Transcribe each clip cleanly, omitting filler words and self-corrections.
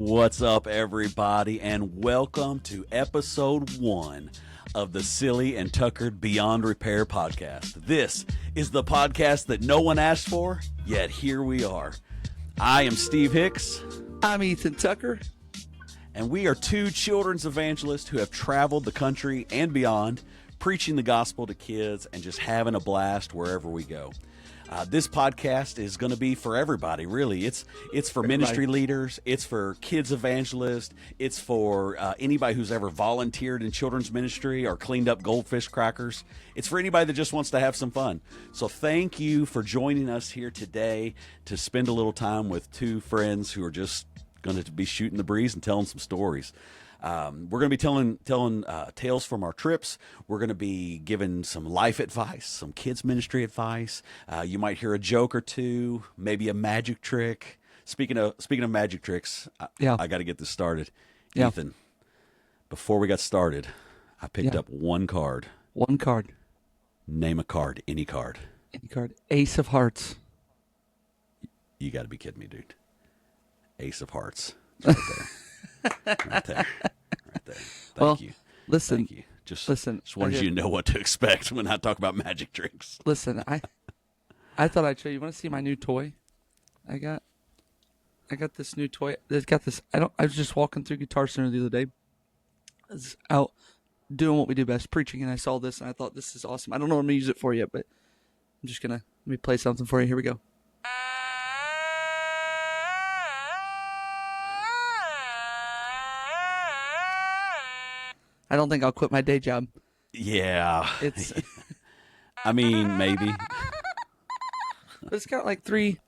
What's up, everybody, and welcome to episode 1 of the Silly and Tucker'd Beyond Repair podcast. This is the podcast that no one asked for, yet here we are. I am Steve Hicks. I'm Ethan Tucker. And we are two children's evangelists who have traveled the country and beyond, preaching the gospel to kids and just having a blast wherever we go. This podcast is going to be for everybody, really. It's for ministry leaders. It's for kids evangelists. It's for anybody who's ever volunteered in children's ministry or cleaned up goldfish crackers. It's for anybody that just wants to have some fun. So thank you for joining us here today to spend a little time with two friends who are just going to be shooting the breeze and telling some stories. We're going to be telling tales from our trips. We're going to be giving some life advice, some kids ministry advice. You might hear a joke or two, maybe a magic trick. Speaking of magic tricks, I got to get this started. Yeah. Ethan, before we got started, I picked up one card. One card. Name a card, any card. Any card. Ace of Hearts. You got to be kidding me, dude. Ace of Hearts. It's right there. Right there. Thank you. Listen. Thank you. Just listen. Just wanted you to know what to expect when I talk about magic tricks. Listen, I thought I'd show you. You want to see my new toy? I got this new toy. It's got this. I was just walking through Guitar Center the other day. I was out doing what we do best, preaching, and I saw this, and I thought, this is awesome. I don't know what I'm going to use it for yet, but I'm just going to, let me play something for you. Here we go. I don't think I'll quit my day job. Yeah. It's. I mean, maybe. It's got like 3.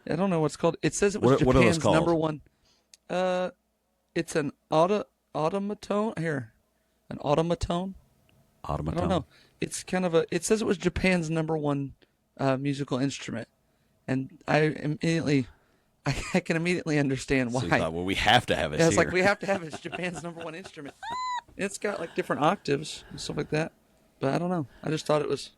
I don't know what's called. It says it was What are those Japan's called? number 1. It's an automaton. Here, an automaton. Automaton. I don't know. It's kind of a. It says it was Japan's number 1 musical instrument, and I can immediately understand why. So you thought, well, we have to have it. Yeah, it's here. like we have to have it. It's Japan's number 1 instrument. It's got like different octaves and stuff like that. But I don't know. I just thought it was.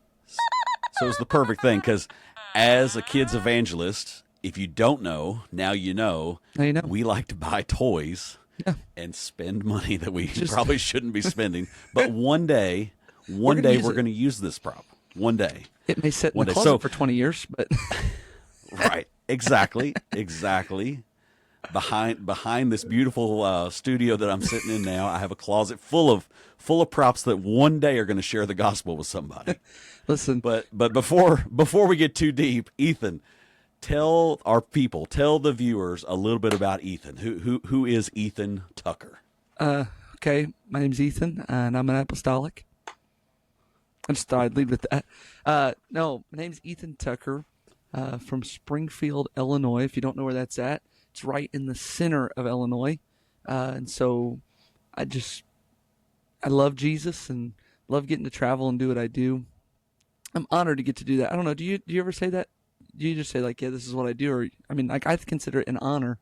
So it's the perfect thing, because as a kid's evangelist, if you don't know, now you know. Now you know. We like to buy toys and spend money that we probably shouldn't be spending. But one day we're going to use this prop. One day. It may sit in the closet for 20 years, but. Right. Exactly. Behind this beautiful studio that I'm sitting in now, I have a closet full of props that one day are going to share the gospel with somebody. Listen, but before we get too deep, Ethan, tell the viewers a little bit about Ethan. Who is Ethan Tucker? Okay, my name's Ethan, and I'm an apostolic. I just thought I'd lead with that. No, my name's Ethan Tucker, from Springfield, Illinois. If you don't know where that's at, it's right in the center of Illinois. And so I love Jesus and love getting to travel and do what I do. I'm honored to get to do that. I don't know. Do you ever say that? Do you just say like, yeah, this is what I do? Or, I mean, like, I consider it an honor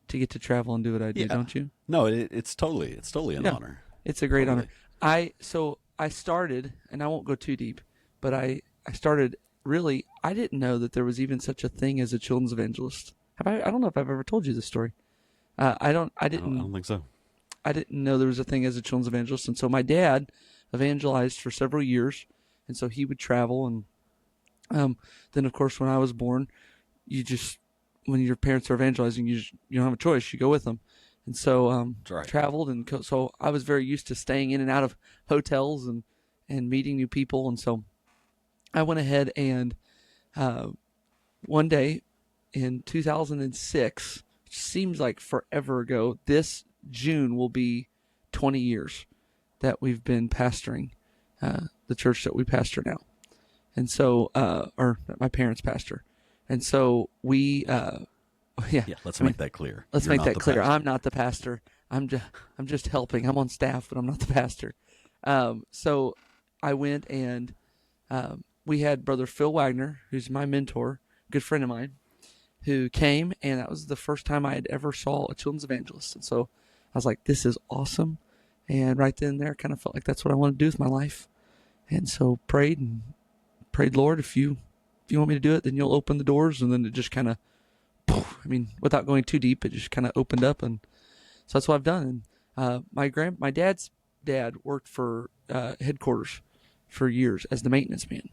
to get to travel and do what I do, don't you? No, it's totally an honor. It's a great honor. So I started, and I won't go too deep, but I started really, I didn't know that there was even such a thing as a children's evangelist. I don't know if I've ever told you this story. I don't think so. I didn't know there was a thing as a children's evangelist. And so my dad evangelized for several years. And so he would travel. And then, of course, when I was born, when your parents are evangelizing, you don't have a choice. You go with them. And so traveled. And so I was very used to staying in and out of hotels and meeting new people. And so I went ahead and one day in 2006, which seems like forever ago, this June will be 20 years that we've been pastoring the church that we pastor now. And so, or that my parents pastor. And so we, let's make that clear. Let's make that clear. I'm not the pastor. I'm just helping. I'm on staff, but I'm not the pastor. So I went and we had Brother Phil Wagner, who's my mentor, good friend of mine, who came, and that was the first time I had ever saw a children's evangelist. And so I was like, this is awesome. And right then and there, kind of felt like that's what I want to do with my life. And so prayed, Lord, if you want me to do it, then you'll open the doors. And then it just kind of, without going too deep, it just kind of opened up. And So that's what I've done. And my dad's dad worked for headquarters for years as the maintenance man,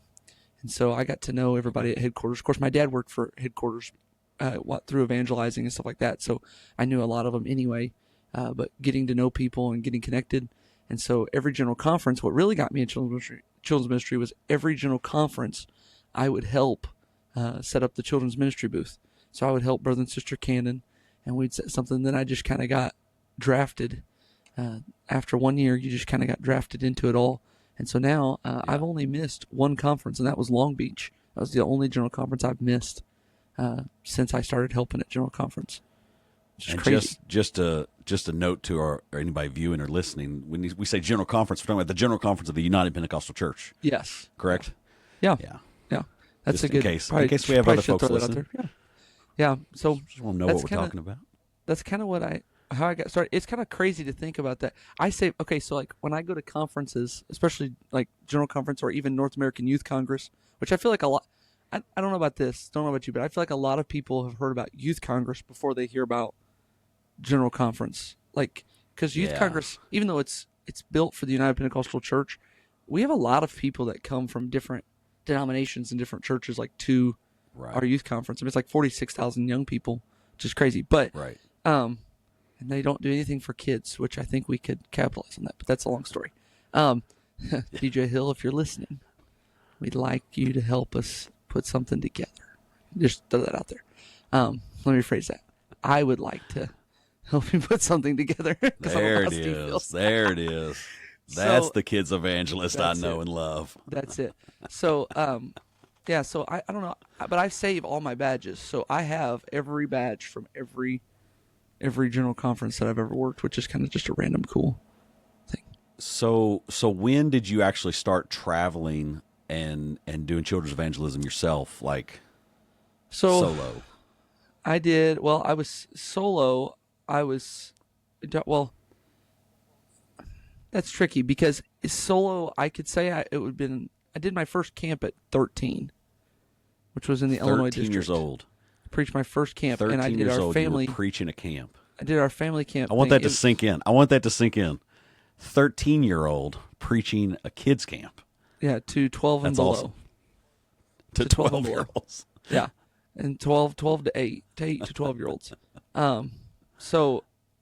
and so I got to know everybody at headquarters. Of course, my dad worked for headquarters through evangelizing and stuff like that, so I knew a lot of them anyway. But getting to know people and getting connected, and so every general conference, what really got me in children's ministry was every general conference, I would help set up the children's ministry booth. So I would help Brother and Sister Cannon, and we'd set something. Then I just kind of got drafted. After 1 year, you just kind of got drafted into it all. And so now I've only missed one conference, and that was Long Beach. That was the only general conference I've missed since I started helping at general conference. And crazy. just a note to or anybody viewing or listening, when we say general conference, we're talking about the general conference of the United Pentecostal Church. Yes. Correct? Yeah. Yeah. Yeah. That's Just a good in case we have probably other should folks throw that out listening. there. Yeah. So Just want to know what we're talking about. that's kind of how I got started. It's kind of crazy to think about that. I say, okay, so like when I go to conferences, especially like General Conference or even North American Youth Congress, which I feel like a lot, I don't know about this, don't know about you, but I feel like a lot of people have heard about Youth Congress before they hear about General Conference. Like, because Youth Congress, even though it's built for the United Pentecostal Church, we have a lot of people that come from different denominations and different churches, like to our youth conference. I mean, it's like 46,000 young people, which is crazy. But and they don't do anything for kids, which I think we could capitalize on that. But that's a long story. DJ Hill, if you're listening, we'd like you to help us put something together. Just throw that out there. Let me rephrase that. I would like to help you put something together. There it is. There it is. That's the kids evangelist I know and love. That's it. So, so I don't know, but I save all my badges. So I have every badge from every general conference that I've ever worked, which is kind of just a random cool thing. So when did you actually start traveling and doing children's evangelism yourself, like solo? I did. Well, I was solo. That's tricky because solo, I could say I did my first camp at 13, which was in the Illinois district. 13 years old. I preached my first camp, 13 and I did years our old, family. You were preaching a camp. I did our family camp. I want that to sink in. 13-year-old preaching a kids camp. Yeah, to 12 and That's below. Awesome. To 12-year-olds. Yeah, and 12 to 8 to 12-year-olds.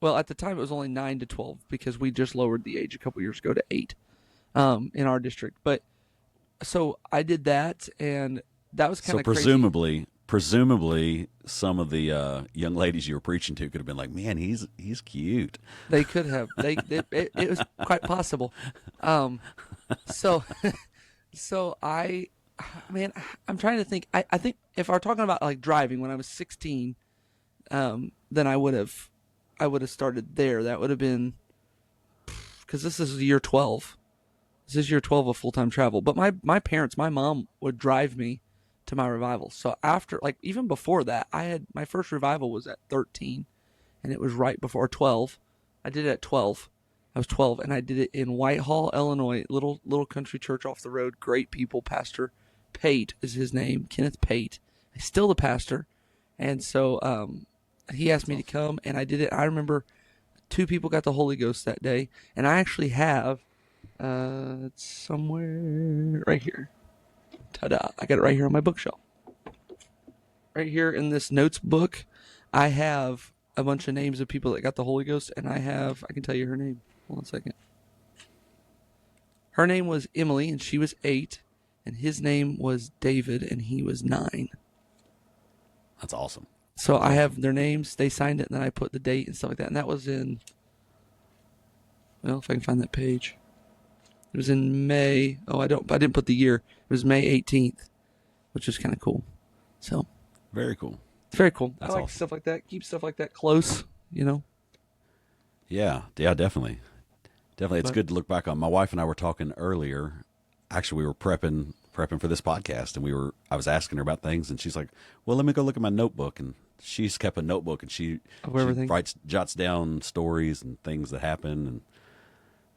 Well, at the time it was only 9 to 12 because we just lowered the age a couple years ago to 8 in our district. But so I did that, and that was kind of crazy. Presumably, some of the young ladies you were preaching to could have been like, "Man, he's cute." They could have. It was quite possible. So I'm trying to think. I think if I were talking about like driving when I was 16, then I would have started there. That would have been because this is year 12. This is year 12 of full-time travel. But my parents, my mom would drive me to my revival. So after, like, even before that, my first revival was at 13, and it was right before 12. I did it at 12. I was 12, and I did it in Whitehall, Illinois, little country church off the road. Great people. Pastor Pate is his name, Kenneth Pate. He's still the pastor, and so he asked me to come, and I did it. I remember 2 people got the Holy Ghost that day, and I actually have it's somewhere right here. Ta-da! I got it right here on my bookshelf. Right here in this notes book, I have a bunch of names of people that got the Holy Ghost, and I can tell you her name. Hold on a second. Her name was Emily, and she was 8, and his name was David, and he was 9. That's awesome. So I have their names. They signed it, and then I put the date and stuff like that. And that was in, well, if I can find that page. It was in May. Oh, I didn't put the year. It was May 18th, which is kind of cool. So very cool. It's very cool. That's I like awesome. stuff like that. Keep stuff like that close, you know. Yeah, definitely. It's good to look back on. My wife and I were talking earlier. Actually, we were prepping for this podcast, and I was asking her about things, and she's like, "Well, let me go look at my notebook." And she's kept a notebook, and she jots down stories and things that happen, and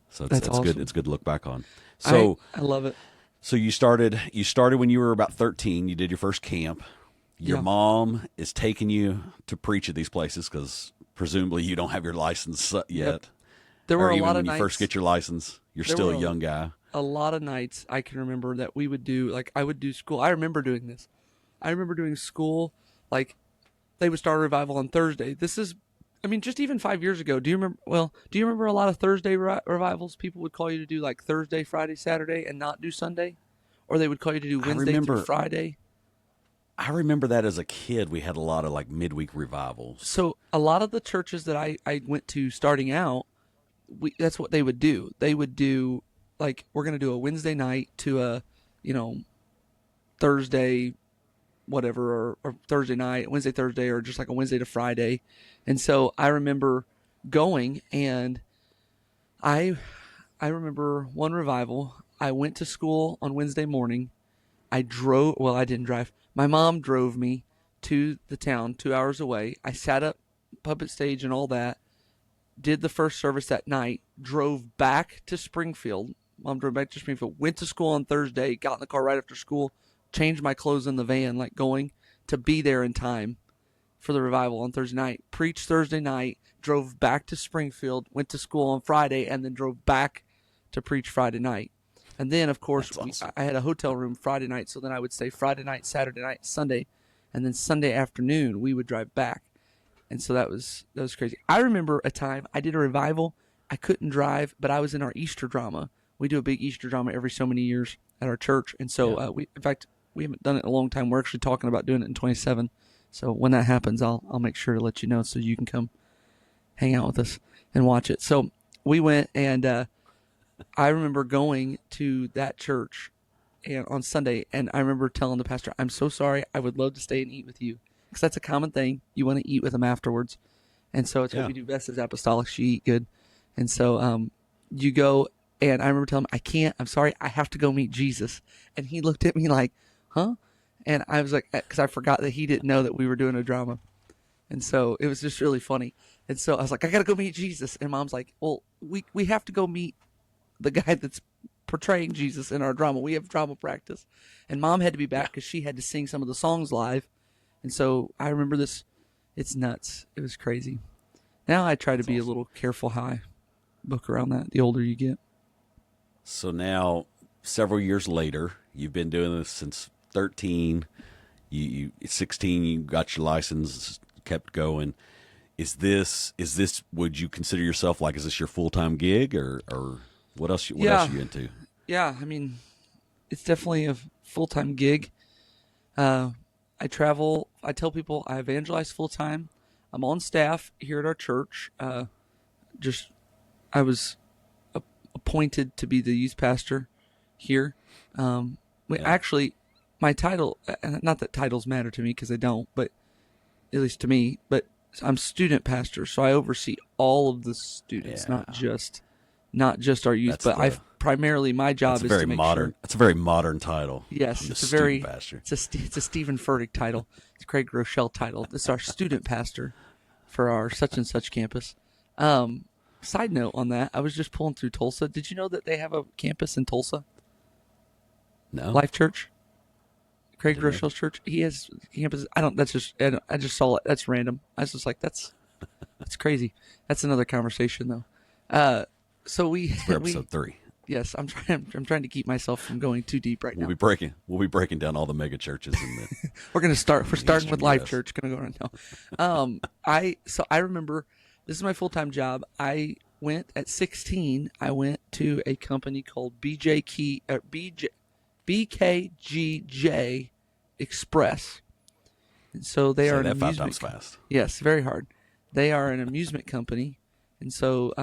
so it's awesome. good. It's good to look back on. So I love it. So you started when you were about 13. You did your first camp. Your mom is taking you to preach at these places because presumably you don't have your license yet. Yep. There were or a even lot when of you nights. first get your license, you're There still were a young guy. a lot of nights I can remember that we would do, like I would do school. I remember doing this. I remember doing school, like they would start a revival on Thursday. This is, I mean, just even 5 years ago. Do you remember? Well, do you remember a lot of Thursday revivals? People would call you to do like Thursday, Friday, Saturday, and not do Sunday, or they would call you to do Wednesday through Friday. I remember that as a kid. We had a lot of like midweek revivals. So a lot of the churches that I went to starting out, that's what they would do. They would do like, we're going to do a Wednesday night to a, Thursday, whatever, or Thursday night, Wednesday, Thursday, or just like a Wednesday to Friday. And so I remember going, and I remember one revival. I went to school on Wednesday morning. I didn't drive. My mom drove me to the town 2 hours away. I sat up puppet stage and all that, did the first service that night, drove back to Springfield. Mom drove back to Springfield, went to school on Thursday, got in the car right after school, changed my clothes in the van, like going to be there in time for the revival on Thursday night. Preached Thursday night, drove back to Springfield, went to school on Friday, and then drove back to preach Friday night. And then, of course, awesome. I had a hotel room Friday night, so then I would stay Friday night, Saturday night, Sunday, and then Sunday afternoon we would drive back. And so that was crazy. I remember a time I did a revival. I couldn't drive, but I was in our Easter drama. We do a big Easter drama every so many years at our church, and so we haven't done it in a long time. We're actually talking about doing it in 27. So when that happens, I'll make sure to let you know so you can come hang out with us and watch it. So we went, and I remember going to that church on Sunday, and I remember telling the pastor, "I'm so sorry. I would love to stay and eat with you," because that's a common thing. You want to eat with them afterwards, and so it's what we do best as apostolics. You eat good, and so you go. And I remember telling him, "I can't. I'm sorry. I have to go meet Jesus." And he looked at me like, "Huh?" And I was like, because I forgot that he didn't know that we were doing a drama, and so it was just really funny. And so I was like, "I got to go meet Jesus." And Mom's like, "Well, we have to go meet the guy that's portraying Jesus in our drama. We have drama practice." And Mom had to be back because she had to sing some of the songs live. And so I remember this. It's nuts. It was crazy. Now I try to be a little careful how I book around that the older you get. So now, several years later, you've been doing this since 13. You 16, you got your license, kept going. Is this? Would you consider yourself like? Is this your full-time gig, or what else? What else are you into? Yeah, I mean, it's definitely a full-time gig. I travel. I tell people I evangelize full-time. I'm on staff here at our church. I was appointed to be the youth pastor here. Actually, my title, not that titles matter to me because they don't, but at least to me, but I'm student pastor, so I oversee all of the students, not just our youth. But primarily my job is to make sure. That's a very modern title. Yes, it's a Stephen Furtick title. It's a Craig Rochelle title. It's our student pastor for our such and such campus. Side note on that, I was just pulling through Tulsa. Did you know that they have a campus in Tulsa? No. Life Church. Craig Rochelle's church. He has campus. I just saw it. That's random. I was just like, that's crazy. That's another conversation though. So for episode 3. Yes, I'm trying to keep myself from going too deep right now. We'll be breaking down all the mega churches in the We're starting with Life Church. Gonna go right now. I remember this is my full-time job. I went at 16. I went to a company called BKGJ Express, and so they are an amusement. 5 times fast. Yes, very hard. They are an amusement company, and so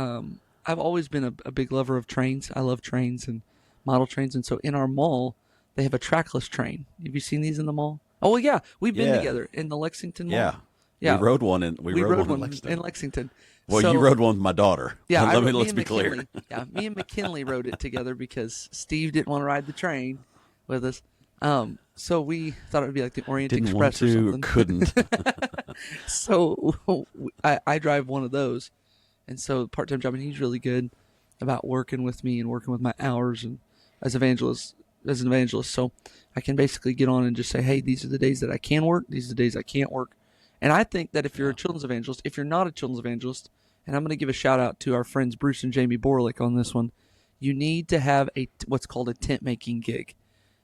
I've always been a big lover of trains. I love trains and model trains, and so in our mall they have a trackless train. Have you seen these in the mall? Oh well, yeah, we've been together in the Lexington Mall. Yeah, we rode one in Lexington. Well, you rode one with my daughter. Yeah, let's be clear. Yeah, me and McKinley rode it together because Steve didn't want to ride the train with us. So we thought it would be like the Orient Express or something. Couldn't. So I drive one of those, and so part-time job, and he's really good about working with me and working with my hours and as an evangelist. So I can basically get on and just say, hey, these are the days that I can work. These are the days I can't work. And I think that if you're a children's evangelist, if you're not a children's evangelist, and I'm going to give a shout out to our friends Bruce and Jamie Borlick on this one, you need to have what's called a tent making gig.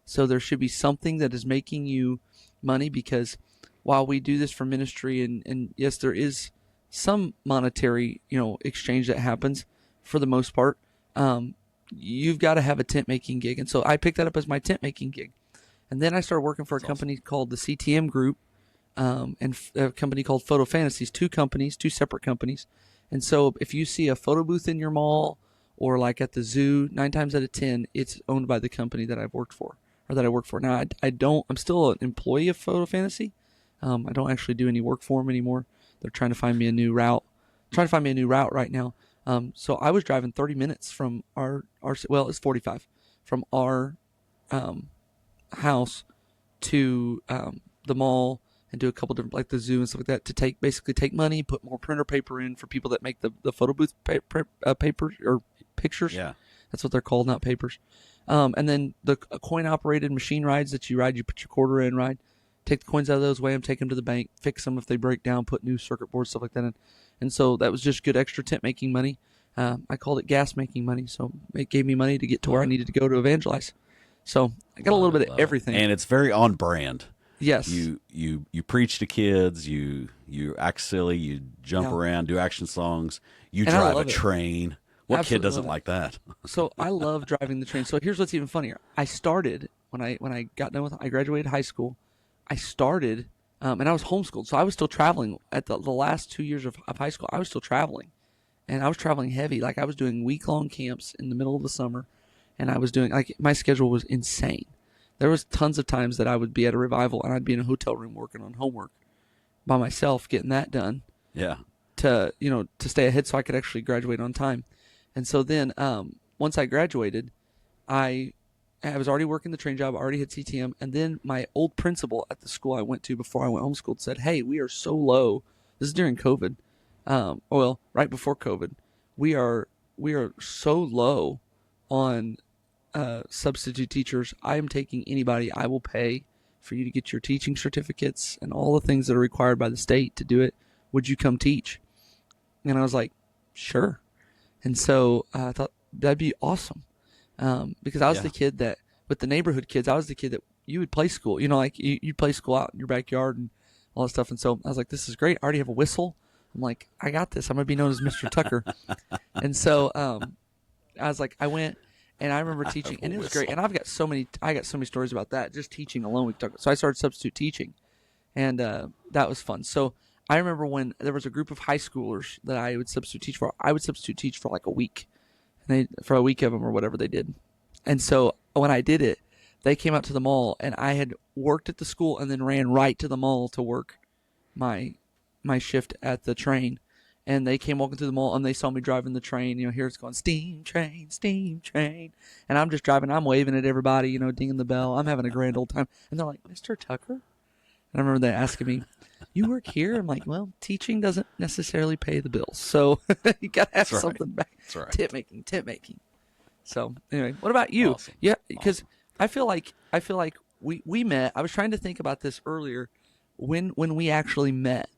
So there should be something that is making you money, because while we do this for ministry, and yes, there is some monetary, exchange that happens for the most part, you've got to have a tent making gig. And so I picked that up as my tent making gig. And then I started working for a company called the CTM Group, and a company called Photo Fantasies, two separate companies. And so if you see a photo booth in your mall or like at the zoo, 9 times out of 10, it's owned by the company that I've worked for, or that I work for. Now, I'm still an employee of Photo Fantasy. I don't actually do any work for them anymore. They're trying to find me a new route. Right now. So I was driving 30 minutes from it's 45 from our house to the mall, and do a couple different, like the zoo and stuff like that, to basically take money, put more printer paper in for people that make the photo booth papers or pictures. Yeah. That's what they're called, not papers. And then the coin operated machine rides that you ride, you put your quarter in, ride, take the coins out of those, weigh them, take them to the bank, fix them if they break down, put new circuit boards, stuff like that in. And so that was just good extra tent making money. I called it gas making money. So it gave me money to get to where I needed to go to evangelize. So I got a little bit of everything. And it's very on brand. Yes. You preach to kids, you act silly, you jump around, do action songs, you drive a train. What kid doesn't like that? So I love driving the train. So here's what's even funnier. I started when I got done I graduated high school. I started and I was homeschooled, so I was still traveling at the last 2 years of high school. I was still traveling, and I was traveling heavy. Like I was doing week-long camps in the middle of the summer, and I was doing, like, my schedule was insane. There was tons of times that I would be at a revival and I'd be in a hotel room working on homework by myself, getting that done. Yeah. To stay ahead so I could actually graduate on time. And so then once I graduated, I was already working the train job, I already had CTM, and then my old principal at the school I went to before I went homeschooled said, "Hey, we are so low." This is during COVID. Right before COVID. We are so low on substitute teachers. I am taking anybody. I will pay for you to get your teaching certificates and all the things that are required by the state to do it. Would you come teach? And I was like, sure. And so I thought that'd be awesome, because I was the kid that, with the neighborhood kids, I was the kid that you would play school. Like you'd play school out in your backyard and all that stuff. And so I was like, this is great. I already have a whistle. I'm like, I got this. I'm going to be known as Mr. Tucker. And so I was like, I went. And I remember teaching, and it was great. And I got so many stories about that, just teaching alone. So I started substitute teaching, and that was fun. So I remember when there was a group of high schoolers that I would substitute teach for. I would substitute teach for like a week, for a week of them or whatever they did. And so when I did it, they came out to the mall, and I had worked at the school and then ran right to the mall to work my shift at the train. And they came walking through the mall, and they saw me driving the train. Here it's going, steam train, steam train. And I'm just driving. I'm waving at everybody, dinging the bell. I'm having a grand old time. And they're like, Mr. Tucker? And I remember they asking me, you work here? I'm like, well, teaching doesn't necessarily pay the bills. So you got to have something back. That's right. Tip making. So anyway, what about you? Awesome. Yeah, because I feel like we met. I was trying to think about this earlier when we actually met.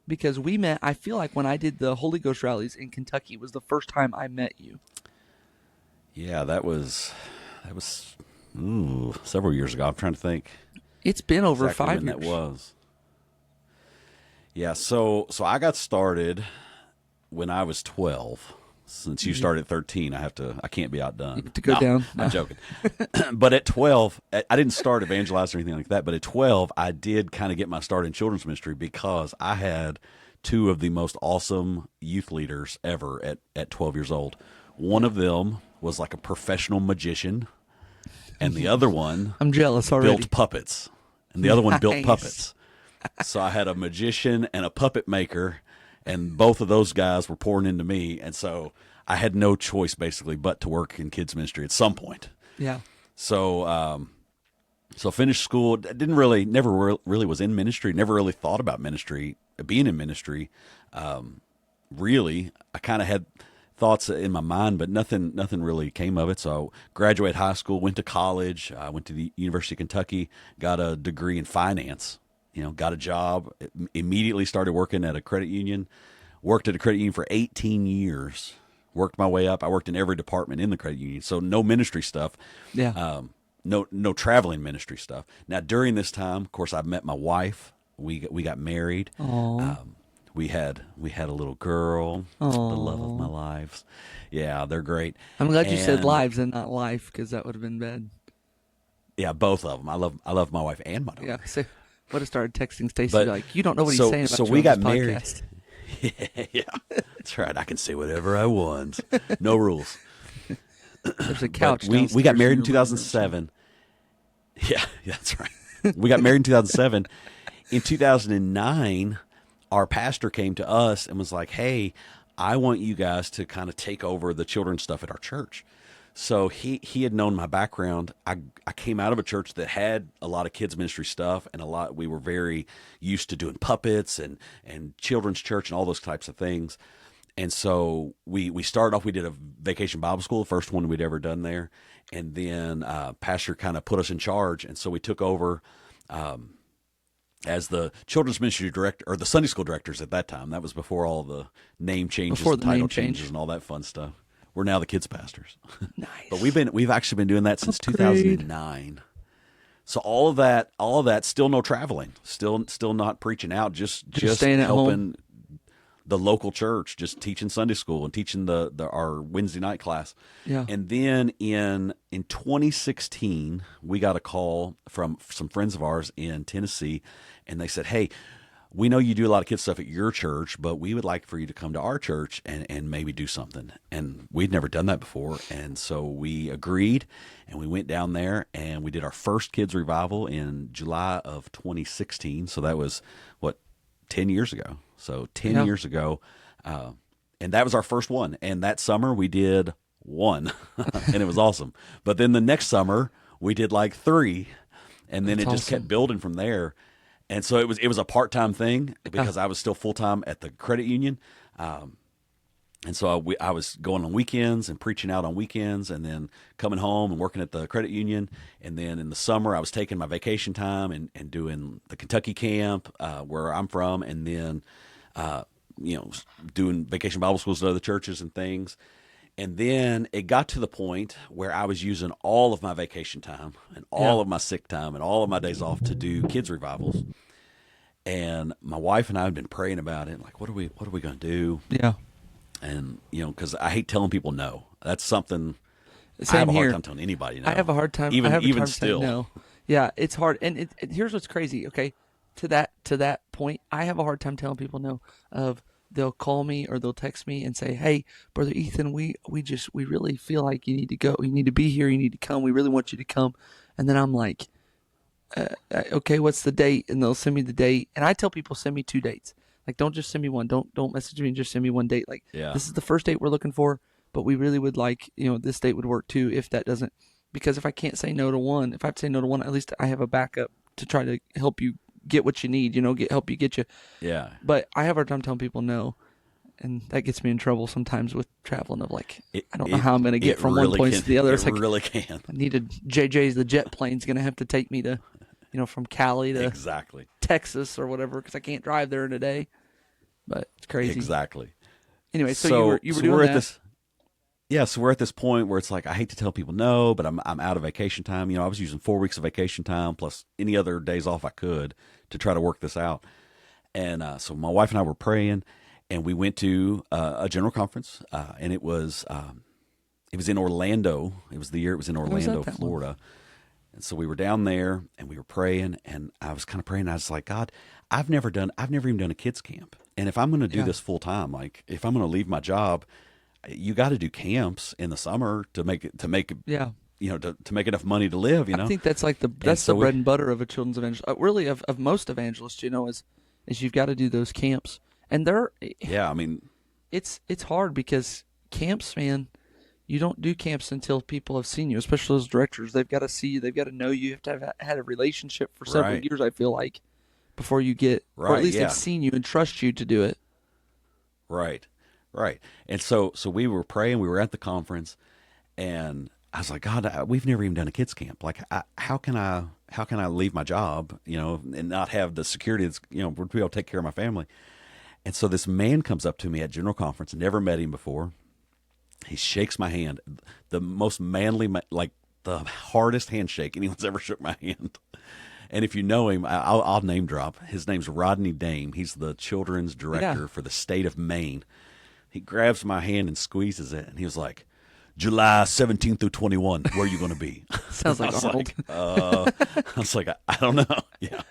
Because we met, I feel like when I did the Holy Ghost rallies in Kentucky was the first time I met you. Yeah, that was several years ago. I'm trying to think. It's been over exactly 5 years. That was. Yeah, so I got started when I was 12. Since you started at 13, I can't be outdone. To go down. I'm joking. But at 12, I didn't start evangelizing or anything like that. But at 12, I did kind of get my start in children's ministry because I had 2 of the most awesome youth leaders ever at 12 years old. One of them was like a professional magician, and the other one I'm jealous already. built puppets. And the other one built puppets. So I had a magician and a puppet maker, and both of those guys were pouring into me, and so I had no choice basically but to work in kids ministry at some point. Yeah. So finished school. Never really was in ministry. Never really thought about ministry, being in ministry. Really, I kind of had thoughts in my mind, but nothing really came of it. So graduated high school, went to college. I went to the University of Kentucky, got a degree in finance. got a job, immediately started working at a credit union, worked at a credit union for 18 years, worked my way up. I worked in every department in the credit union. So no ministry stuff. Yeah. No traveling ministry stuff. Now, during this time, of course, I met my wife. We got married. Oh. We had a little girl, the love of my lives. Yeah, they're great. I'm glad you said And, lives and not life, because that would have been bad. Yeah, both of them. I love my wife and my daughter. Yeah. So would have started texting Stacy But- like, you don't know what so- he's saying about so you we on got this married. podcast. Yeah, that's right. I can say whatever I want. No rules. There's a couch. But we got downstairs married in your living room. 2007. Yeah, that's right. We got married in 2007. In 2009, our pastor came to us and was like, "Hey, I want you guys to kind of take over the children's stuff at our church." So he had known my background. I came out of a church that had a lot of kids ministry stuff, and we were very used to doing puppets and children's church and all those types of things. And so we started off, we did a vacation Bible school, the first one we'd ever done there. And then pastor kind of put us in charge. And so we took over as the children's ministry director, or the Sunday school directors at that time. That was before all the name changes, Before the title name change. changes, and all that fun stuff. We're now the kids pastors. Nice. But we've actually been doing that since Upgrade. 2009. So all of that, still no traveling, still not preaching out, just staying at helping home. the local church, just teaching Sunday school and teaching our Wednesday night class. Yeah. And then in 2016, we got a call from some friends of ours in Tennessee, and they said, "Hey, we know you do a lot of kids stuff at your church, but we would like for you to come to our church and maybe do something." And we'd never done that before. And so we agreed, and we went down there and we did our first kids revival in July of 2016. So that was 10 years ago. So 10 Yeah. years ago. And that was our first one. And that summer we did one and it was awesome. But then the next summer we did like 3, and then That's it just awesome. kept building from there. And so it was a part-time thing because I was still full-time at the credit union. And so I was going on weekends and preaching out on weekends, and then coming home and working at the credit union. And then in the summer, I was taking my vacation time and doing the Kentucky camp where I'm from, and then doing vacation Bible schools at other churches and things. And then it got to the point where I was using all of my vacation time and all of my sick time and all of my days off to do kids revivals. And my wife and I had been praying about it, like, what are we going to do? Yeah. And because I hate telling people no. That's something I Same have a hard here. time telling anybody no. I have a hard time. Even I have a even hard time still. saying no. Yeah, it's hard. And here's what's crazy. Okay, to that point, I have a hard time telling people no. They'll call me or they'll text me and say, "Hey, brother Ethan, we really feel like you need to go. You need to be here. You need to come. We really want you to come." And then I'm like, "Okay, what's the date?" And they'll send me the date. And I tell people, send me 2 dates. Like, don't just send me one. Don't message me and just send me one date. Like, Yeah. this is the first date we're looking for, but we really would like, this date would work too if that doesn't. Because if I can't say no to one, if I have to say no to one, at least I have a backup to try to help you get what you need, help you get you. Yeah. But I have a hard time telling people no. And that gets me in trouble sometimes with traveling of like, I don't know how I'm going to get from one place to the other. It's It like, really can. I needed JJ's, the jet plane's going to have to take me to, from Cali to Exactly. Texas or whatever, because I can't drive there in a day. But it's crazy. Exactly. Anyway, so you were doing we're that. at this. Yeah, so we're at this point where it's like I hate to tell people no, but I'm out of vacation time. I was using 4 weeks of vacation time plus any other days off I could to try to work this out. And so my wife and I were praying, and we went to a general conference, and it was in Orlando. It was the year it was in was that Orlando, one? Florida. And so we were down there and we were praying, and I was kind of praying. I was like, God, I've never even done a kids camp. And if I'm going to do this full time, like if I'm going to leave my job, you got to do camps in the summer to make to make enough money to live, I think that's like the bread and butter of a children's evangelist. Really, of most evangelists, is you've got to do those camps, and it's hard because camps, man. You don't do camps until people have seen you, especially those directors. They've got to see you. They've got to know you. You have to have had a relationship for several years, I feel like, before you get, or at least they've seen you and trust you to do it. Right. And so we were praying. We were at the conference, and I was like, God, we've never even done a kids camp. Like, how can I leave my job, and not have the security that's, would be able to take care of my family. And so this man comes up to me at General Conference, never met him before. He shakes my hand, the most manly, like the hardest handshake anyone's ever shook my hand. And if you know him, I'll name drop. His name's Rodney Dame. He's the children's director for the state of Maine. He grabs my hand and squeezes it, and he was like, July 17th through 21, where are you going to be? Sounds like Arnold. I was like, I don't know. Yeah.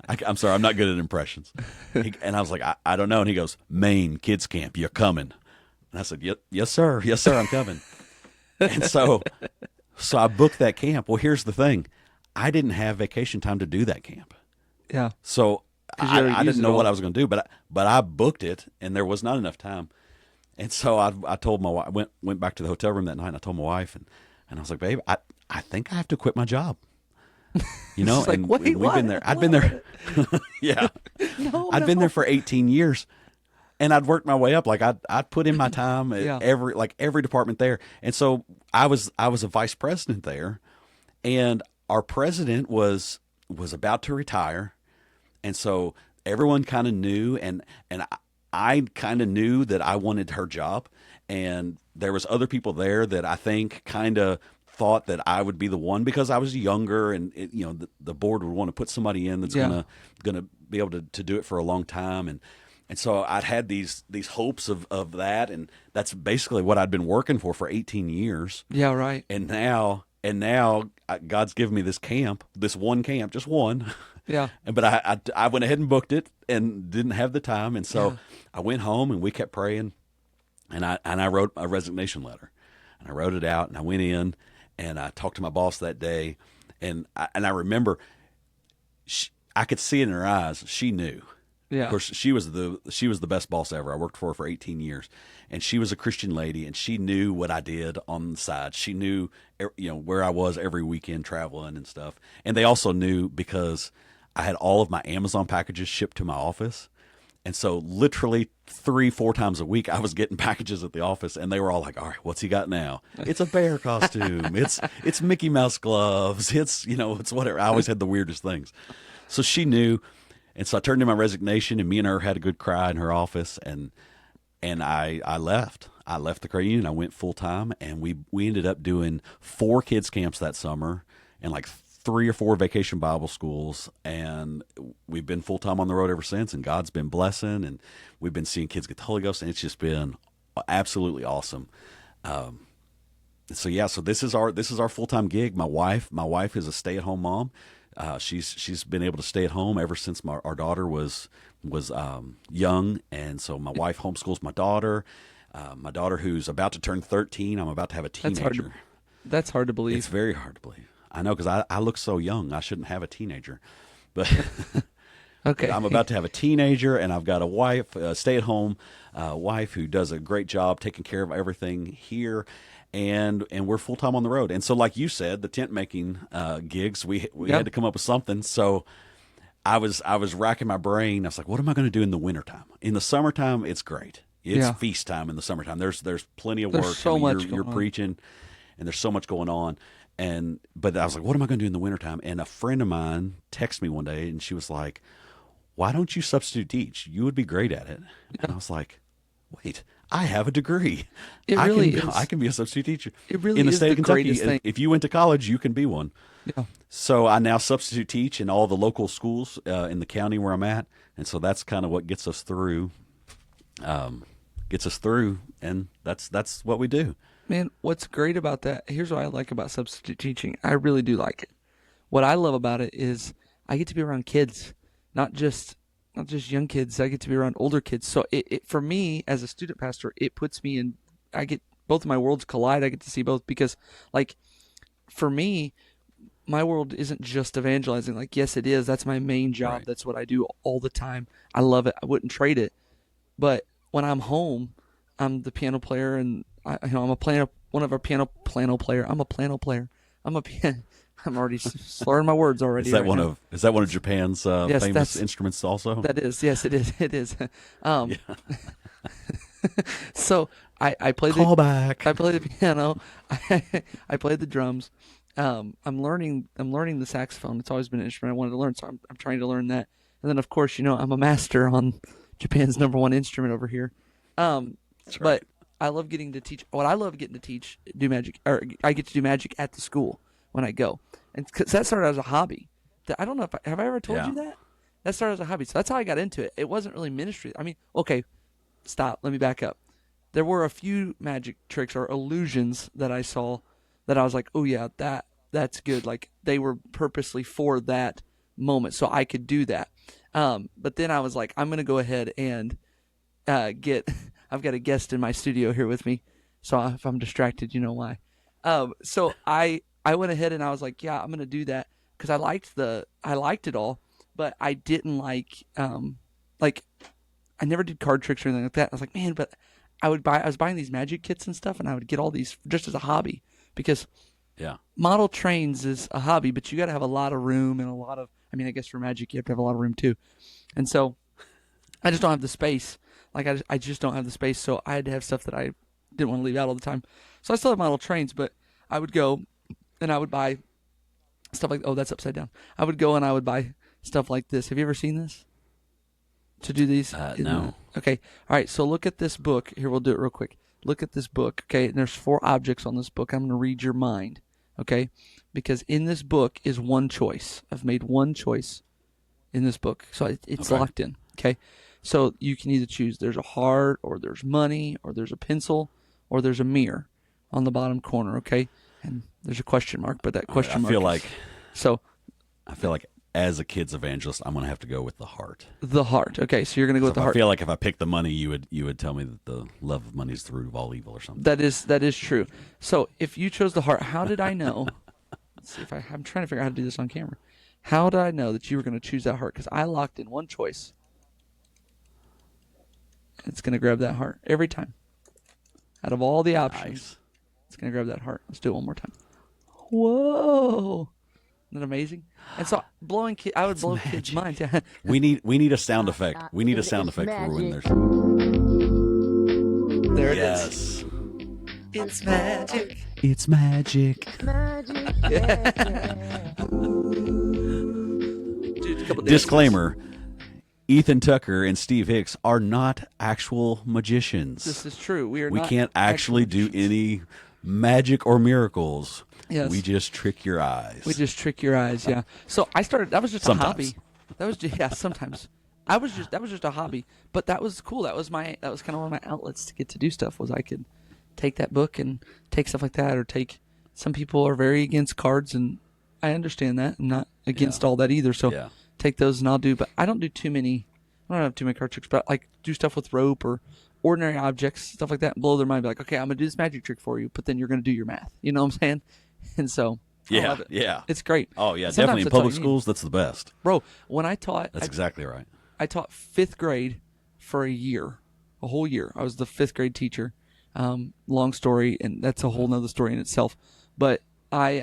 I'm sorry, I'm not good at impressions. And I was like, I don't know. And he goes, Maine kids camp, you're coming. And I said, yes, sir. Yes, sir, I'm coming. And so I booked that camp. Well, here's the thing. I didn't have vacation time to do that camp. Yeah. So I didn't know what I was going to do, but I booked it, and there was not enough time. And so I told my wife, went back to the hotel room that night, and I told my wife, and I was like, babe, I think I have to quit my job. Like, and wait, we've what? been there. I'd been there. Yeah. I'd been there for 18 years. And I'd worked my way up. Like I'd put in my time at every department there. And so I was a vice president there, and our president was about to retire. And so everyone kind of knew, and I kind of knew that I wanted her job. And there was other people there that I think kind of thought that I would be the one, because I was younger, and the board would want to put somebody in that's gonna be able to do it for a long time. And so I'd had these hopes of that, and that's basically what I'd been working for 18 years. Yeah, right. And now God's given me this camp, this one camp, just one. Yeah. But I went ahead and booked it and didn't have the time, and so I went home and we kept praying, and I wrote a resignation letter, and I wrote it out, and I went in and I talked to my boss that day, and I remember I could see it in her eyes. She knew. Yeah. Of course, she was the best boss ever. I worked for her for 18 years, and she was a Christian lady, and she knew what I did on the side. She knew, where I was every weekend traveling and stuff. And they also knew because I had all of my Amazon packages shipped to my office. And so literally 3-4 times a week, I was getting packages at the office, and they were all like, all right, what's he got now? It's a bear costume. It's Mickey Mouse gloves. It's whatever. I always had the weirdest things. So she knew. And so I turned in my resignation, and me and her had a good cry in her office, and I left. I left the credit union. I went full time, and we ended up doing 4 kids camps that summer, and like 3 or 4 vacation Bible schools, and we've been full time on the road ever since. And God's been blessing, and we've been seeing kids get the Holy Ghost, and it's just been absolutely awesome. So this is our full time gig. My wife is a stay at home mom. She's been able to stay at home ever since our daughter was young, and so my wife homeschools my daughter. My daughter, who's about to turn 13, I'm about to have a teenager. That's hard to believe. It's very hard to believe. I know, because I look so young. I shouldn't have a teenager, but okay. I'm about to have a teenager, and I've got a wife, a stay-at-home wife who does a great job taking care of everything here. And we're full time on the road, and so like you said, the tent making gigs, we had to come up with something. So I was racking my brain. I was like, what am I going to do in the wintertime? In the summertime, it's great. It's feast time in the summertime. There's plenty of work. So much you're preaching, and there's so much going on. But I was like, what am I going to do in the wintertime? And a friend of mine texted me one day, and she was like, why don't you substitute teach? You would be great at it. And I was like, wait, I have a degree. I can be a substitute teacher. It really in the is state the of Kentucky. greatest thing. If you went to college, you can be one. Yeah. So I now substitute teach in all the local schools in the county where I'm at, and so that's kind of what gets us through. And that's what we do. Man, what's great about that? Here's what I like about substitute teaching. I really do like it. What I love about it is I get to be around kids, not just young kids. I get to be around older kids. So it for me as a student pastor, it puts me in. I get both of my worlds collide. I get to see both, because, like, for me, my world isn't just evangelizing. Like, yes, it is. That's my main job. Right. That's what I do all the time. I love it. I wouldn't trade it. But when I'm home, I'm the piano player, and I'm a piano. One of our piano player. I'm a piano player. I'm already slurring my words already. Is that one of Japan's famous instruments also? That is, yes, it is. It is. So I play Call back. I play the piano. I play the drums. I'm learning the saxophone. It's always been an instrument I wanted to learn, so I'm trying to learn that. And then of course, I'm a master on Japan's '1 instrument over here. That's right. But I love getting to teach. What I love getting to teach, do magic, or I get to do magic at the school when I go, and cause that started as a hobby. I don't know if have I ever told you that? That started as a hobby, so that's how I got into it. It wasn't really ministry. I mean, okay, stop. Let me back up. There were a few magic tricks or illusions that I saw that I was like, oh yeah, that's good. Like they were purposely for that moment, so I could do that. But then I was like, I'm gonna go ahead and get. I've got a guest in my studio here with me, so if I'm distracted, you know why. So I went ahead and I was like, yeah, I'm gonna do that because I liked it all, but I didn't like I never did card tricks or anything like that. I was like, man, but I was buying these magic kits and stuff, and I would get all these just as a hobby because model trains is a hobby, but you got to have a lot of room and a lot of. I mean, I guess for magic you have to have a lot of room too, and so I just don't have the space. Like I just don't have the space, so I had to have stuff that I didn't want to leave out all the time. So I still have model trains, but I would go and I would buy stuff like that's upside down. I would go and I would buy stuff like this. Have you ever seen this? To do these? No. Okay. All right. So look at this book. Here, we'll do it real quick. Look at this book. Okay. And there's 4 objects on this book. I'm going to read your mind. Okay. Because in this book is one choice. I've made one choice in this book. So it's locked in. Okay. So you can either choose there's a heart or there's money or there's a pencil or there's a mirror on the bottom corner. Okay. And there's a question mark, but that question mark. I feel like as a kid's evangelist, I'm going to have to go with the heart. The heart. Okay, so you're going to go with the heart. I feel like if I picked the money, you would tell me that the love of money is the root of all evil or something. That is true. So if you chose the heart, how did I know? Let's see if I'm trying to figure out how to do this on camera. How did I know that you were going to choose that heart? Because I locked in one choice. It's going to grab that heart every time. Out of all the options, it's going to grab that heart. Let's do it one more time. Whoa. Isn't that amazing? And so I would blow kids' minds. we need a sound effect. We need a sound effect for when there's. There it is. It's magic. It's magic. Dude, disclaimer: Ethan Tucker and Steve Hicks are not actual magicians. This is true. We can't actually do any magic or miracles. Yes. We just trick your eyes. Yeah. So I started. That was just sometimes. A hobby. That was just sometimes. That was just a hobby. But that was cool. That was kind of one of my outlets to get to do stuff. Was I could take that book and take stuff like that, or take. Some people are very against cards, and I understand that. I'm not against all that either. So take those and I'll do. But I don't do too many. I don't have too many card tricks, but like do stuff with rope or ordinary objects, stuff like that, and blow their mind. Be like, okay, I'm gonna do this magic trick for you, but then you're gonna do your math. You know what I'm saying? And so, I love it. It's great. Oh yeah, Sometimes definitely in public schools, that's the best, bro. When I taught, that's exactly right. I taught 5th grade for a whole year. I was the 5th grade teacher. Long story, and that's a whole nother story in itself. But they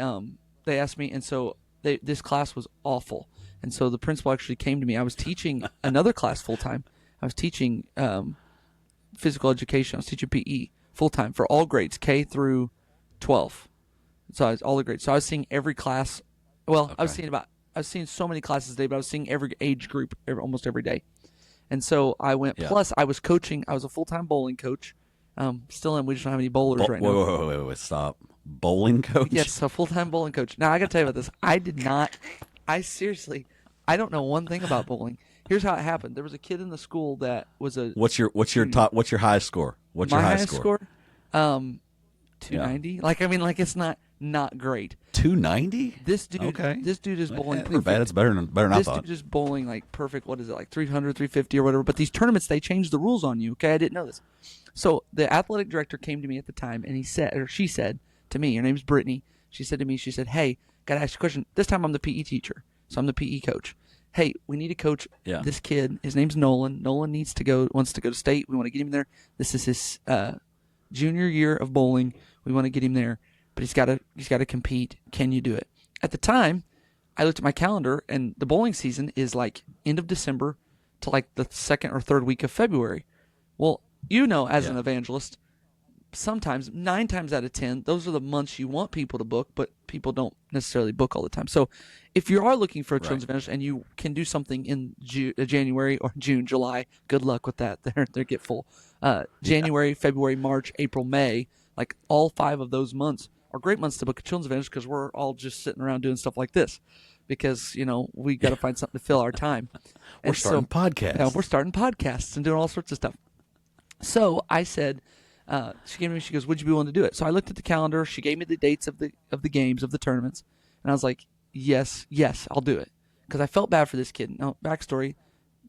asked me, and so this class was awful. And so the principal actually came to me. I was teaching another class full time. I was teaching physical education. I was teaching PE full time for all grades, K through 12. So I was all the grades. So I was seeing every class. Well, I was seeing so many classes a day, but I was seeing every age group almost every day. And so I went. Plus, I was coaching. I was a full-time bowling coach. Still am. We just don't have any bowlers right now. Wait, stop. Bowling coach? Yes, a full-time bowling coach. Now I got to tell you about this. I don't know one thing about bowling. Here's how it happened. There was a kid in the school that was a. What's your highest score? What's your highest score? 290. Yeah. It's not great. 290? This dude. Okay. This dude is bowling. Not bad. It's better than I thought. This dude is bowling like perfect. What is it, like 300, 350 or whatever? But these tournaments, they change the rules on you. Okay, I didn't know this. So the athletic director came to me at the time, and she said to me, her name's Brittany. She said to me, hey, gotta ask you a question. This time I'm the PE teacher, so I'm the PE coach. Hey, we need to coach this kid. His name's Nolan. Nolan wants to go to state. We want to get him there. This is his junior year of bowling. We want to get him there, but he's got to compete. Can you do it? At the time, I looked at my calendar, and the bowling season is like end of December to like the 2nd or 3rd week of February. Well, as an evangelist, sometimes 9 times out of 10, those are the months you want people to book, but people don't necessarily book all the time. So if you are looking for a children's evangelist and you can do something in January or June, July, good luck with that. They get full. January, February, March, April, May, like all 5 of those months are great months to book a children's evangelist because we're all just sitting around doing stuff like this because, we got to find something to fill our time. We're starting podcasts. Yeah, we're starting podcasts and doing all sorts of stuff. So I said, she goes, would you be willing to do it? So I looked at the calendar. She gave me the dates of the games, of the tournaments. And I was like, yes, I'll do it. Because I felt bad for this kid. Now, backstory,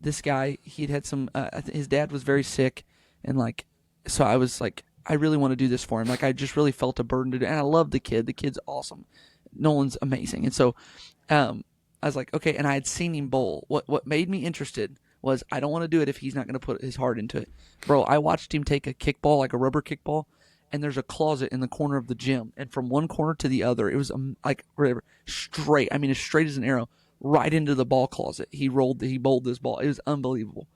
this guy, he'd had some, his dad was very sick. And so I was like, I really want to do this for him. I just really felt a burden to do it. And I love the kid. The kid's awesome. Nolan's amazing. And so I was like, okay. And I had seen him bowl. What made me interested was I don't want to do it if he's not going to put his heart into it. Bro, I watched him take a kickball, like a rubber kickball, and there's a closet in the corner of the gym. And from one corner to the other, it was straight. I mean, as straight as an arrow, right into the ball closet. He bowled this ball. It was unbelievable.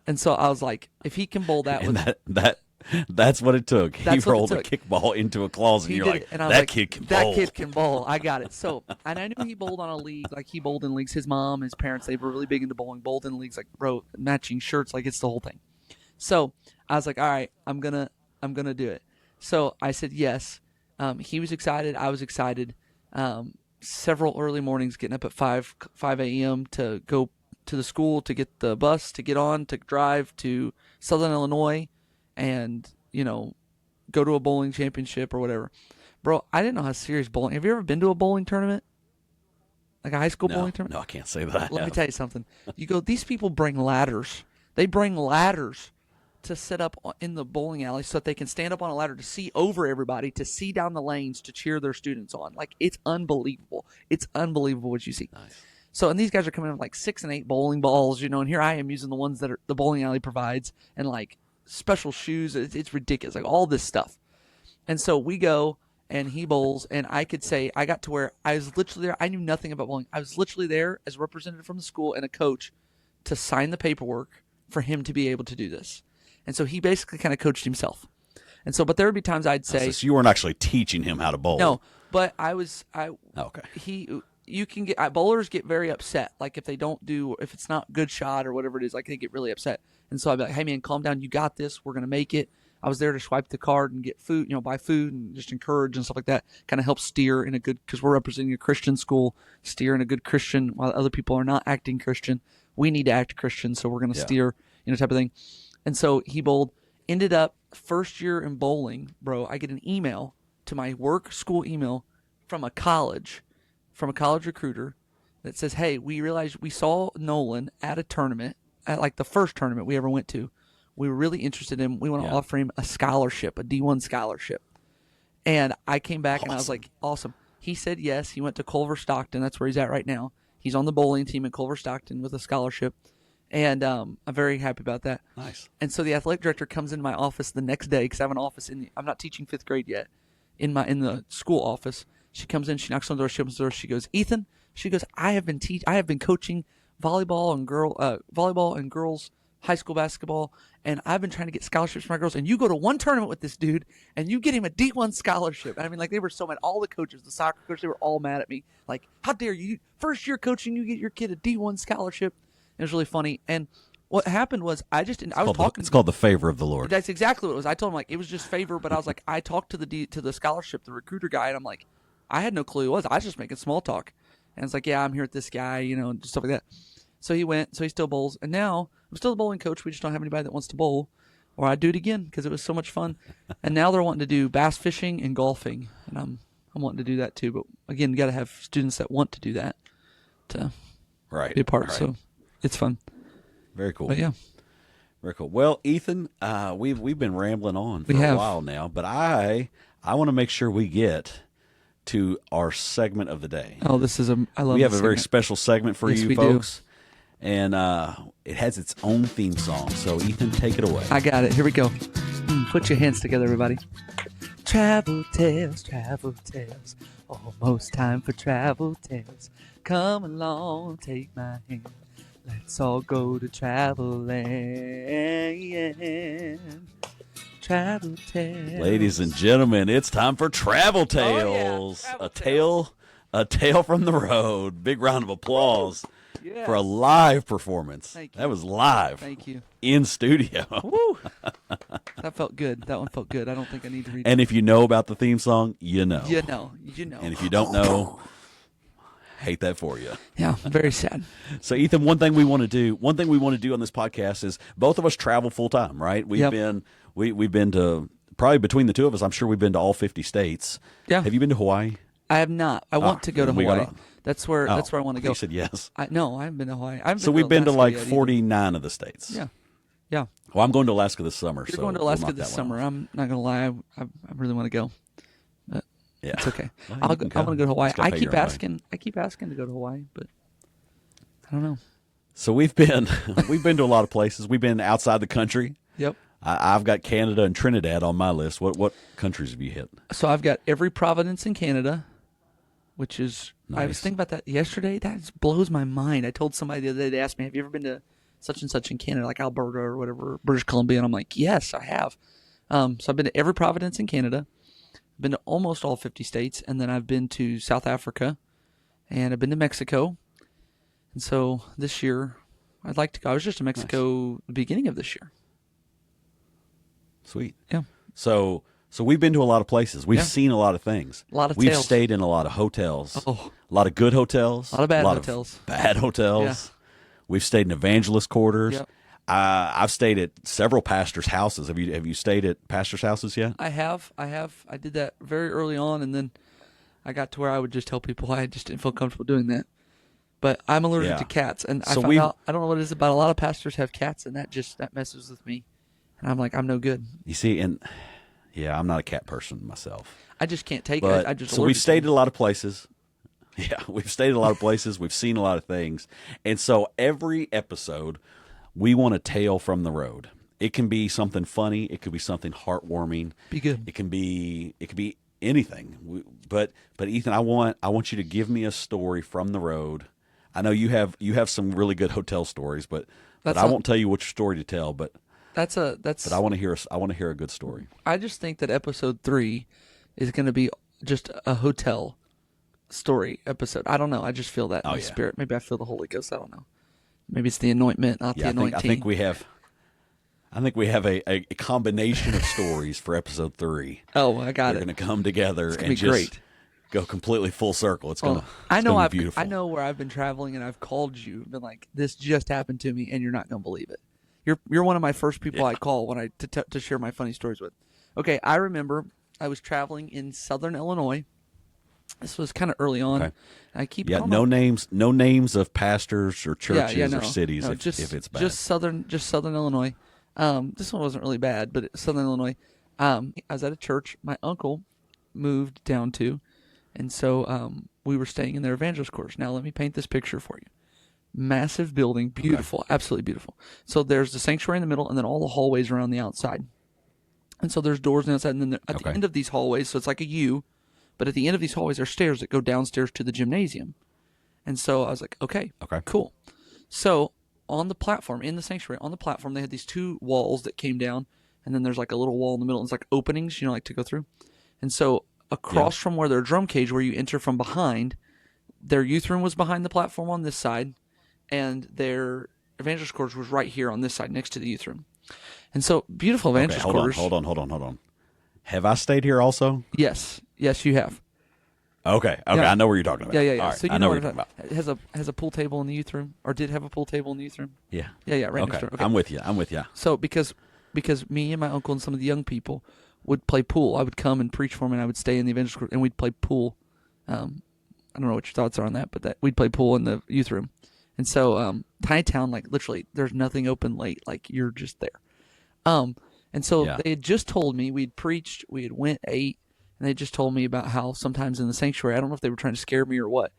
And so I was like, if he can bowl that that's what it took. He rolled a kickball into a closet. And you're like, that kid can bowl. That kid can bowl. I got it. So, and I knew he bowled on a league. Like, he bowled in leagues. His mom, his parents, they were really big into bowling. Bowled in leagues, matching shirts. It's the whole thing. So I was like, all right, I'm gonna do it. So I said yes. He was excited. I was excited. Several early mornings, getting up at 5 a.m. to go to the school, to get the bus, to get on, to drive to Southern Illinois, and go to a bowling championship or whatever. Bro, I didn't know how serious bowling. Have you ever been to a bowling tournament? Like a high school bowling tournament? No, I can't say that. Let me tell you something. These people bring ladders. They bring ladders to set up in the bowling alley so that they can stand up on a ladder to see over everybody, to see down the lanes, to cheer their students on. It's unbelievable. It's unbelievable what you see. Nice. So, and these guys are coming in with 6 and 8 bowling balls, and here I am using the ones that the bowling alley provides, and special shoes. It's ridiculous, all this stuff. And so we go, and he bowls, and I could say I got to where I was literally there. I knew nothing about bowling. I was literally there as a representative from the school and a coach to sign the paperwork for him to be able to do this. And so he basically kind of coached himself. And so, but there would be times I'd say, so you weren't actually teaching him how to bowl. No, but Okay. You can get bowlers get very upset. If it's not good shot or whatever it is, they get really upset. And so I'd be like, hey man, calm down. You got this. We're going to make it. I was there to swipe the card and get food, buy food and just encourage and stuff like that. Kind of help steer in a good, because we're representing a Christian school, steer in a good Christian while other people are not acting Christian. We need to act Christian. So we're going to steer, type of thing. And so he bowled, ended up first year in bowling, bro. I get an email to my work school email from a college recruiter that says, hey, we realized we saw Nolan at a tournament, at the first tournament we ever went to. We were really interested in him. We want to offer him a scholarship, a D1 scholarship. And I came back and I was like, awesome. He said yes. He went to Culver Stockton. That's where he's at right now. He's on the bowling team at Culver Stockton with a scholarship. And I'm very happy about that. Nice. And so the athletic director comes in my office the next day, because I have an office I'm not teaching 5th grade yet, in the school office. She comes in, she knocks on the door, she opens the door, she goes, Ethan, she goes, I have been coaching volleyball and girls high school basketball, and I've been trying to get scholarships for my girls, and you go to one tournament with this dude, and you get him a D1 scholarship. And they were so mad. All the coaches, the soccer coaches, they were all mad at me. How dare you? First year coaching, you get your kid a D1 scholarship. It was really funny. And what happened was It's called the favor of the Lord. That's exactly what it was. I told him it was just favor, but I was I talked to the scholarship, the recruiter guy, and I'm like, I had no clue who it was. I was just making small talk. And it's yeah, I'm here with this guy, and stuff like that. So he went, so he still bowls. And now I'm still the bowling coach. We just don't have anybody that wants to bowl. Or I'd do it again because it was so much fun. And now they're wanting to do bass fishing and golfing. And I'm wanting to do that too. But again, you got to have students that want to do that to be a part. Right. So it's fun. Very cool. But yeah. Very cool. Well, Ethan, we've been rambling on for a while now, but I want to make sure we get to our segment of the day. Oh, I love. We have a very special segment for you folks, and it has its own theme song. So, Ethan, take it away. I got it. Here we go. Put your hands together, everybody. Travel tales, almost time for travel tales. Come along, take my hand. Let's all go to travel land. Travel tales. Ladies and gentlemen, it's time for Travel Tales. Travel tales. A tale from the road. Big round of applause Yes. for a live performance. Thank you. That was live. Thank you. In studio. Woo! That felt good. That one felt good. I don't think I need to read. And if you know about the theme song, you know. You know. And if you don't know, hate that for you. Yeah, very sad. So, Ethan, one thing we want to do on this podcast is both of us travel full time, right? We've been to probably between the two of us. I'm sure we've been to all 50 states. Yeah. Have you been to Hawaii? I have not. I want to go to Hawaii. That's where I want to go. You said yes. No, I haven't been to Hawaii. So we've been to like 49 of the states. Yeah. Yeah. Well, I'm going to Alaska this summer. You're going to Alaska this summer. I'm not going to lie. I really want to go. But yeah. It's okay. Well, I want to go to Hawaii. I keep asking to go to Hawaii, but I don't know. So we've been to a lot of places. We've been outside the country. Yep. I've got Canada and Trinidad on my list. What countries have you hit? So I've got every province in Canada, which is nice. I was thinking about that yesterday. That just blows my mind. I told somebody the other day, they asked me, have you ever been to such and such in Canada, like Alberta or whatever, British Columbia? And I'm like, yes, I have. So I've been to every province in Canada. I've been to almost all 50 states, and then I've been to South Africa, and I've been to Mexico. And so this year, I'd like to go. I was just in Mexico the beginning of this year. Sweet. Yeah. So we've been to a lot of places. We've seen a lot of things. A lot of We've tales. stayed in a lot of hotels. Oh. A lot of good hotels. A lot of bad hotels. Bad hotels. Yeah. We've stayed in evangelist quarters. Yep. I've stayed at several pastors' houses. Have you stayed at pastors' houses yet? I have. I did that very early on, and then I got to where I would just tell people I just didn't feel comfortable doing that. But I'm allergic to cats, and I found out, I don't know what it is about, a lot of pastors have cats, and that messes with me. And I'm like, I'm no good. You see, and yeah, I'm not a cat person myself. I just can't take but, it. I just so we've stayed at a lot of places. Yeah, we've stayed at a lot of places. We've seen a lot of things. And so every episode, we want a tale from the road. It can be something funny. It could be something heartwarming. Be good. It can be anything. But Ethan, I want you to give me a story from the road. I know you have some really good hotel stories, but I won't tell you which story to tell. But I want to hear a good story. I just think that episode 3 is going to be just a hotel story episode. I don't know. I just feel that in my spirit. Maybe I feel the Holy Ghost. I don't know. Maybe it's the anointment, not the anointing. I think we have a combination of stories for episode 3. Oh, I got it. They're going to come together and be just great. Go completely full circle. It's going to be beautiful. I know where I've been traveling and I've called you and been like, this just happened to me and you're not going to believe it. You're one of my first people I call when to share my funny stories with. Okay, I remember I was traveling in southern Illinois. This was kind of early on. Okay. I keep no names of pastors or churches or cities if it's bad. Just southern Illinois. This one wasn't really bad, but southern Illinois. I was at a church my uncle moved down to, and so we were staying in their evangelist quarters. Now let me paint this picture for you. Massive building, beautiful, absolutely beautiful. So there's the sanctuary in the middle, and then all the hallways around the outside. And so there's doors on the outside, and then at the end of these hallways, so it's like a U, but at the end of these hallways are stairs that go downstairs to the gymnasium. And so I was like, okay, cool. So on the platform, in the sanctuary, on the platform, they had these 2 walls that came down, and then there's like a little wall in the middle, and it's like openings, like to go through. And so across from where their drum cage, where you enter from behind, their youth room was behind the platform on this side, and their evangelist quarters was right here on this side next to the youth room. And so beautiful evangelist quarters. Hold on. Have I stayed here also? Yes, you have. Okay. Yeah. I know where you're talking about. Yeah. All right. So I know what you're talking about. It has a pool table in the youth room, or did have a pool table in the youth room. Yeah. Yeah, right next door. Okay. I'm with you. So because me and my uncle and some of the young people would play pool, I would come and preach for them, and I would stay in the evangelist group, and we'd play pool. I don't know what your thoughts are on that, but we'd play pool in the youth room. And so tiny town, like literally, there's nothing open late. Like you're just there. And so they had just told me we'd preached, we had went 8, and they just told me about how sometimes in the sanctuary, I don't know if they were trying to scare me or what,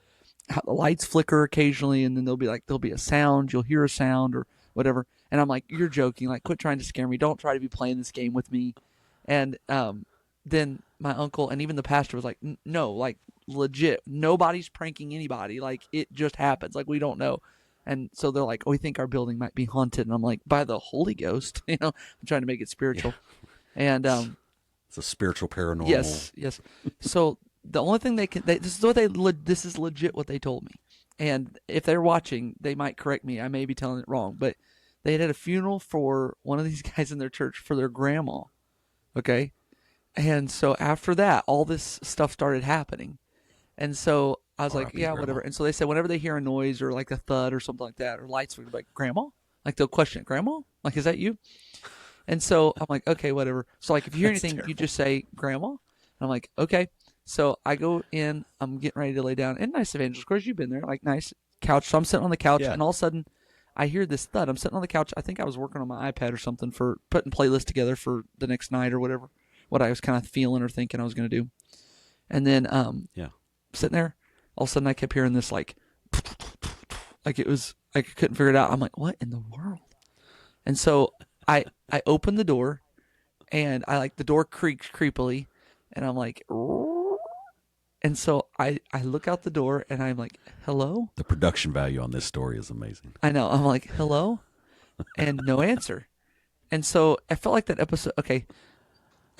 how the lights flicker occasionally, and then there'll be a sound, you'll hear a sound or whatever. And I'm like, you're joking, like quit trying to scare me. Don't try to be playing this game with me. And then my uncle and even the pastor was like, no, like legit, nobody's pranking anybody. Like it just happens. Like we don't know. And so they're like, oh, we think our building might be haunted. And I'm like, by the Holy Ghost, I'm trying to make it spiritual. And It's a spiritual paranormal. yes. So the only thing this is legit what they told me. And if they're watching, they might correct me. I may be telling it wrong, but they had a funeral for one of these guys in their church for their grandma. Okay? And so after that, all this stuff started happening. And so I was like, yeah, whatever. And so they said whenever they hear a noise or like a thud or something like that, or lights, we'd be like, Grandma? Like they'll question it, Grandma? Like, is that you? And so I'm like, okay, whatever. So like if you hear anything, terrible. you just say, Grandma? And I'm like, okay. So I go in, I'm getting ready to lay down. And nice evangelist, of course, you've been there. Like nice couch. So I'm sitting on the couch, and all of a sudden I hear this thud. I'm sitting on the couch. I think I was working on my iPad or something for putting playlists together for the next night or whatever, what I was kind of feeling or thinking I was going to do. And then sitting there, all of a sudden I kept hearing this like it was like I couldn't figure it out. I'm like, what in the world? And so I opened the door, and I like the door creaks creepily, and I'm like, and so I look out the door, and I'm like, hello? The production value on this story is amazing. I know. I'm like, hello? And no answer. And so I felt like that episode. Okay,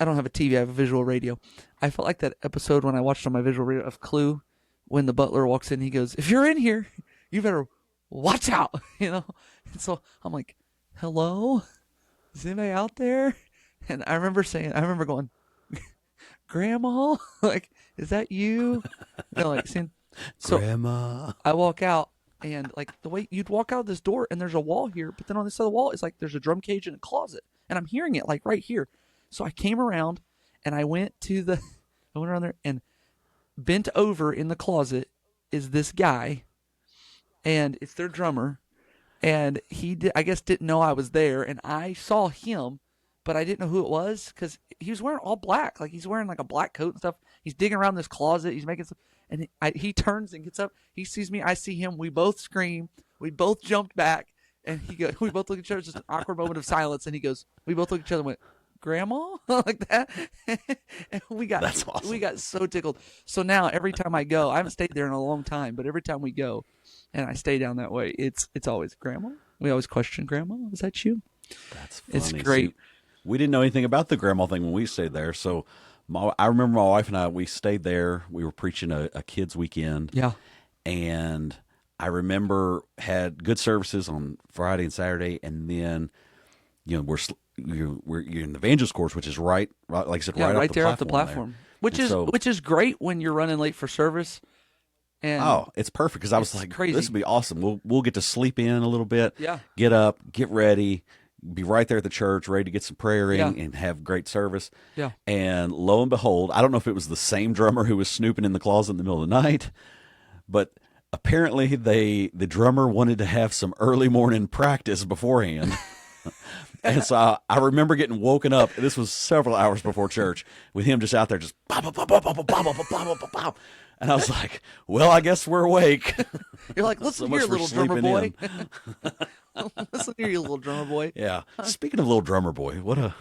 I don't have a TV. I have a visual radio. I felt like that episode when I watched on my visual radio of Clue, when the butler walks in, he goes, if you're in here, you better watch out, you know? And so I'm like, hello? Is anybody out there? And I remember going, Grandma? Like, is that you? You know, like, saying, so Grandma. I walk out, and like the way you'd walk out this door, and there's a wall here, but then on this side of the wall is like there's a drum cage and a closet, and I'm hearing it like right here. So I came around, and I went around there, and bent over in the closet is this guy, and it's their drummer, and I guess didn't know I was there, and I saw him, but I didn't know who it was because he was wearing all black, like he's wearing like a black coat and stuff. He's digging around this closet, he's making stuff, and he turns and gets up. He sees me, I see him. We both scream. We both jumped back, and we both look at each other. Just an awkward moment of silence, and he goes, we both look at each other and went, Grandma? Like that. And That's awesome. We got so tickled. So now every time I go, I haven't stayed there in a long time, but every time we go and I stay down that way, it's always Grandma. We always question, Grandma, is that you? That's funny. It's great. See, we didn't know anything about the grandma thing when we stayed there. So I remember my wife and I, we stayed there. We were preaching a kids' weekend. Yeah. And I remember had good services on Friday and Saturday. And then, you're in the evangelist course, which is right like I said, right there off the platform, which is great when you're running late for service. And it's perfect because I was like, crazy. This would be awesome. We'll get to sleep in a little bit. Yeah. Get up, get ready, be right there at the church, ready to get some prayer in and have great service. Yeah. And lo and behold, I don't know if it was the same drummer who was snooping in the closet in the middle of the night, but apparently the drummer wanted to have some early morning practice beforehand. And so I remember getting woken up. This was several hours before church with him just out there just pow, pow, pow, pow, pow, pow, pow, pow, pow, pow. And I was like, well, I guess we're awake. You're like, listen here, little drummer boy. Listen here, you little drummer boy. Yeah. Speaking of little drummer boy, what a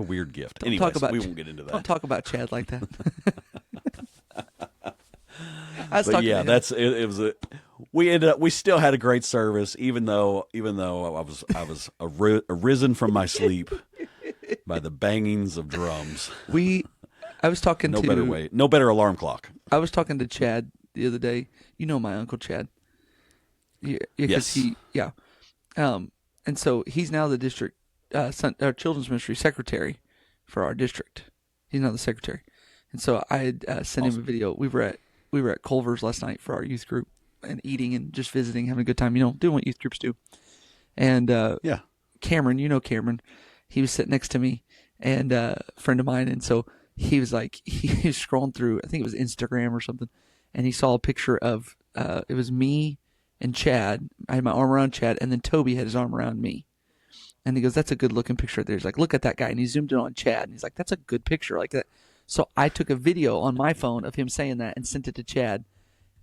weird gift. Anyways, we won't get into that. Don't talk about Chad like that. We still had a great service, even though I was arisen from my sleep by the bangings of drums. I was talking no better alarm clock. I was talking to Chad the other day. You know my uncle Chad. Yes. And so he's now the district children's ministry secretary for our district. He's now the secretary. And so I had sent him a video. We were at Culver's last night for our youth group and eating and just visiting, having a good time, doing what youth groups do. And Cameron, Cameron, he was sitting next to me and a friend of mine. And so he was like, he was scrolling through, I think it was Instagram or something, and he saw a picture of, it was me and Chad. I had my arm around Chad, and then Toby had his arm around me. And he goes, that's a good looking picture there. He's like, look at that guy. And he zoomed in on Chad, and he's like, that's a good picture like that. So I took a video on my phone of him saying that and sent it to Chad.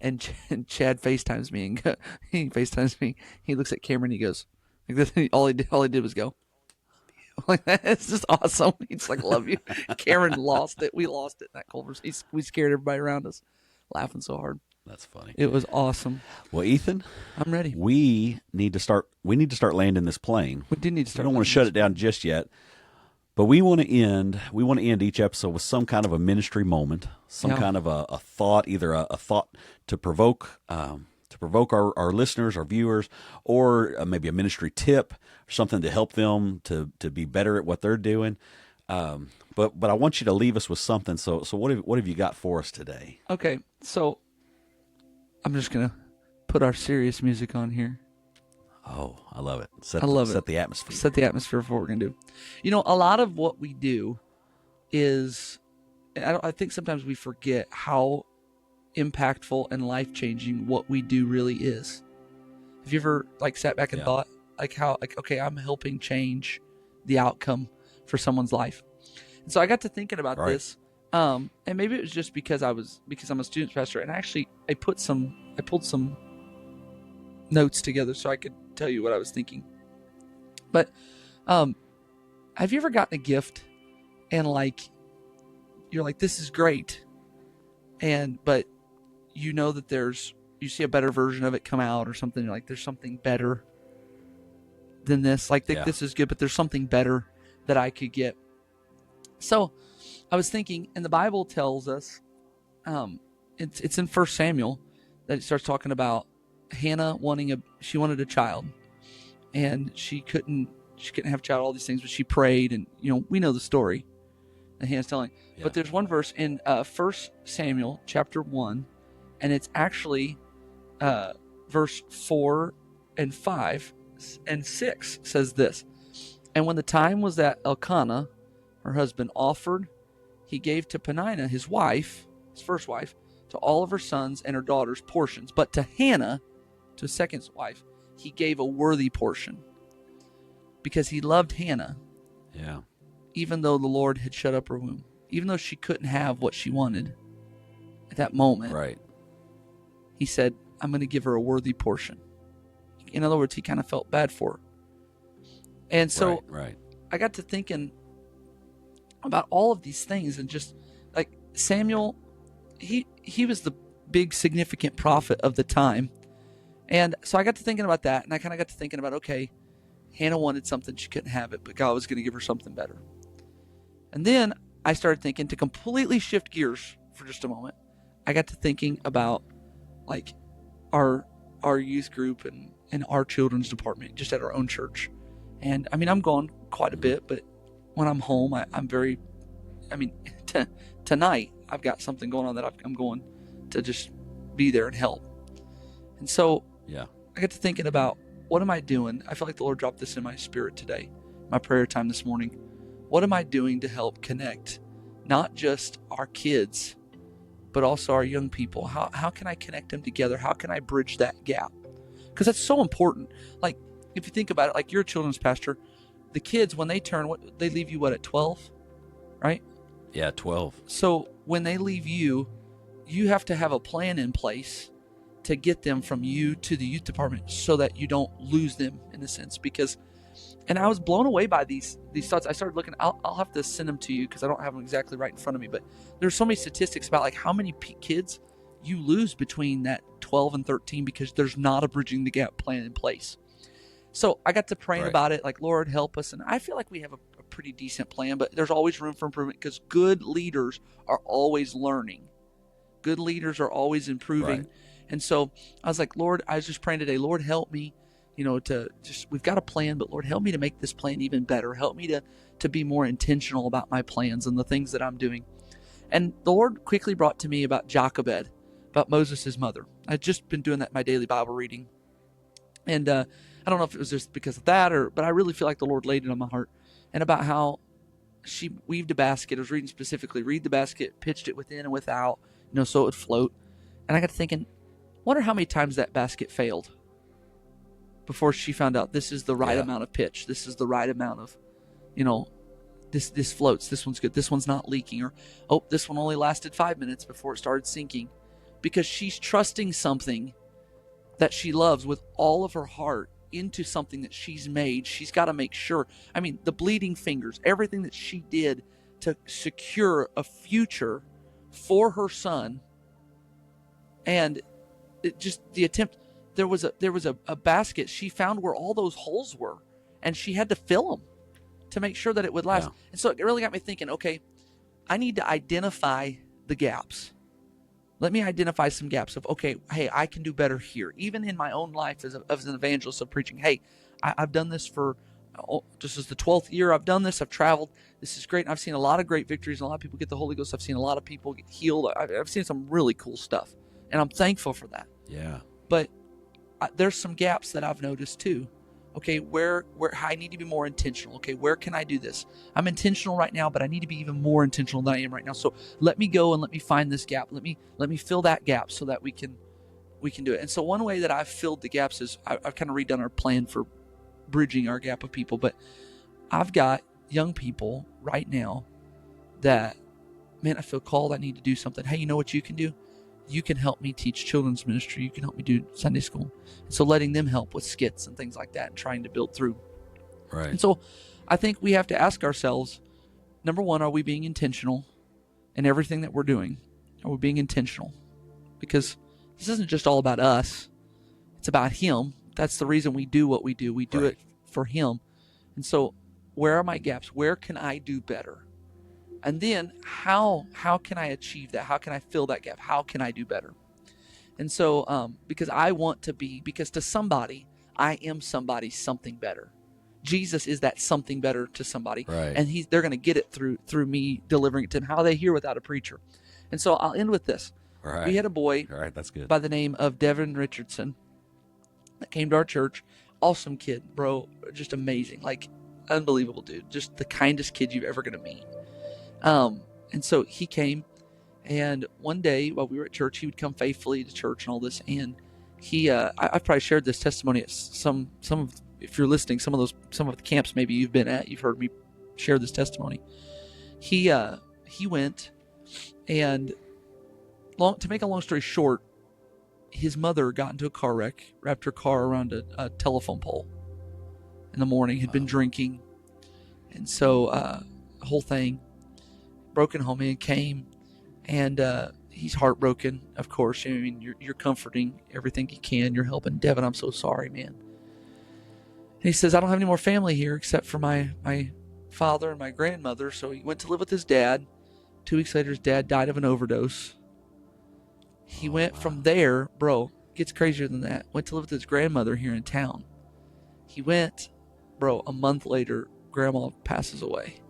And Chad FaceTimes me, and he FaceTimes me. He looks at Cameron, and he goes, like this, all he did was go, like that. It's just awesome. He's like, love you. Cameron lost it. We lost it in that Culver's. We scared everybody around us, laughing so hard. That's funny. It was awesome. Well, Ethan, I'm ready. We need to start landing this plane. We do need to start. I don't want to shut it down just yet. But we want to end each episode with some kind of a ministry moment, some Yeah. kind of a thought, either a thought to provoke our listeners, our viewers, or maybe a ministry tip, or something to help them to be better at what they're doing. But I want you to leave us with something. So what have you got for us today? Okay, so I'm just gonna put our serious music on here. Oh, I love it. I love it. Set the atmosphere. Set the atmosphere for what we're gonna do. You know, a lot of what we do is, I think sometimes we forget how impactful and life changing what we do really is. Have you ever sat back and thought how okay, I'm helping change the outcome for someone's life? And so I got to thinking about this, and maybe it was just because I'm a student pastor, and I pulled some notes together so I could tell you what I was thinking. But have you ever gotten a gift and you're like, this is great, but you know that you see a better version of it come out or something, you're like, there's something better than this, this is good, but there's something better that I could get. So I was thinking, and the Bible tells us, it's in 1 Samuel that it starts talking about Hannah she wanted a child, and she couldn't have a child, all these things, but she prayed, and we know the story that Hannah's telling. Yeah. But there's one verse in 1 Samuel chapter 1, and it's actually verse 4 and 5 and 6 says this: "And when the time was that Elkanah, her husband, offered, he gave to Peninnah, his wife, his first wife, to all of her sons and her daughters portions. But to Hannah, to his second wife, he gave a worthy portion, because he loved Hannah, even though the Lord had shut up her womb." Even though she couldn't have what she wanted at that moment, he said, I'm going to give her a worthy portion. In other words, he kind of felt bad for her. And so I got to thinking about all of these things, and just like Samuel, he was the big significant prophet of the time. And so I got to thinking about that, and I kind of got to thinking about, okay, Hannah wanted something, she couldn't have it, but God was going to give her something better. And then I started thinking, to completely shift gears for just a moment, I got to thinking about our youth group and our children's department just at our own church. And I mean, I'm gone quite a bit, but when I'm home, tonight I've got something going on that I'm going to just be there and help. And so I got to thinking about, what am I doing? I feel like the Lord dropped this in my spirit today, my prayer time this morning. What am I doing to help connect not just our kids, but also our young people? How can I connect them together? How can I bridge that gap? Because that's so important. Like, if you think about it, like, you're a children's pastor, the kids, when they turn, they leave you at 12, right? Yeah, 12. So when they leave you have to have a plan in place to get them from you to the youth department so that you don't lose them, in a sense. Because, and I was blown away by these thoughts. I started looking, I'll have to send them to you because I don't have them exactly right in front of me, but there's so many statistics about how many kids you lose between that 12 and 13 because there's not a bridging the gap plan in place. So I got to praying about it, Lord, help us. And I feel like we have a pretty decent plan, but there's always room for improvement, because good leaders are always learning. Good leaders are always improving. And so I was like, Lord, I was just praying today, Lord, help me, we've got a plan, but Lord, help me to make this plan even better. Help me to be more intentional about my plans and the things that I'm doing. And the Lord quickly brought to me about Jochebed, about Moses' mother. I'd just been doing that in my daily Bible reading. And I don't know if it was just because of that, but I really feel like the Lord laid it on my heart. And about how she weaved a basket. I was reading specifically, read the basket, pitched it within and without, so it would float. And I got to thinking, wonder how many times that basket failed before she found out this is the right amount of pitch. This is the right amount of, this floats. This one's good. This one's not leaking. Or, this one only lasted 5 minutes before it started sinking. Because she's trusting something that she loves with all of her heart into something that she's made. She's got to make sure. I mean, the bleeding fingers, everything that she did to secure a future for her son. And the attempt, there was a basket she found where all those holes were, and she had to fill them to make sure that it would last. Yeah. And so it really got me thinking, okay, I need to identify the gaps. Let me identify some gaps of, okay, hey, I can do better here. Even in my own life as an evangelist of preaching, hey, I've done this for, this is the 12th year I've done this. I've traveled. This is great. I've seen a lot of great victories, and a lot of people get the Holy Ghost. I've seen a lot of people get healed. I've seen some really cool stuff, and I'm thankful for that. Yeah. But there's some gaps that I've noticed too. Okay, where I need to be more intentional. Okay, where can I do this? I'm intentional right now, but I need to be even more intentional than I am right now. So let me go and let me find this gap. Let me fill that gap so that we can do it. And so one way that I've filled the gaps is I've kind of redone our plan for bridging our gap of people. But I've got young people right now that, man, I feel called. I need to do something. Hey, you know what you can do? You can help me teach children's ministry. You can help me do Sunday school. And so letting them help with skits and things like that and trying to build through. Right. And so I think we have to ask ourselves, number one, are we being intentional in everything that we're doing? Are we being intentional? Because this isn't just all about us. It's about Him. That's the reason we do what we do. We do Right. it for Him. And so where are my gaps? Where can I do better? And then how can I achieve that? How can I fill that gap? How can I do better? And so because I want to be, because to somebody, I am somebody something better. Jesus is that something better to somebody. Right. And they're going to get it through me delivering it to them. How they hear without a preacher. And so I'll end with this. All right. We had a boy All right, that's good. by the name of Devin Richardson that came to our church. Awesome kid, bro. Just amazing. Like, unbelievable dude. Just the kindest kid you're ever going to meet. And so he came, and one day while we were at church, he would come faithfully to church and all this. And he, I've probably shared this testimony at some of, if you're listening, some of the camps maybe you've been at, you've heard me share this testimony. He went, and to make a long story short, his mother got into a car wreck, wrapped her car around a telephone pole in the morning, had been drinking. And so, whole thing, broken home, man, came, and he's heartbroken, of course. I mean, you're comforting everything you can. You're helping. Devin, I'm so sorry, man. And he says, I don't have any more family here except for my father and my grandmother. So he went to live with his dad. 2 weeks later, his dad died of an overdose. He went from there, bro, gets crazier than that, went to live with his grandmother here in town. He went, bro, a month later, grandma passes away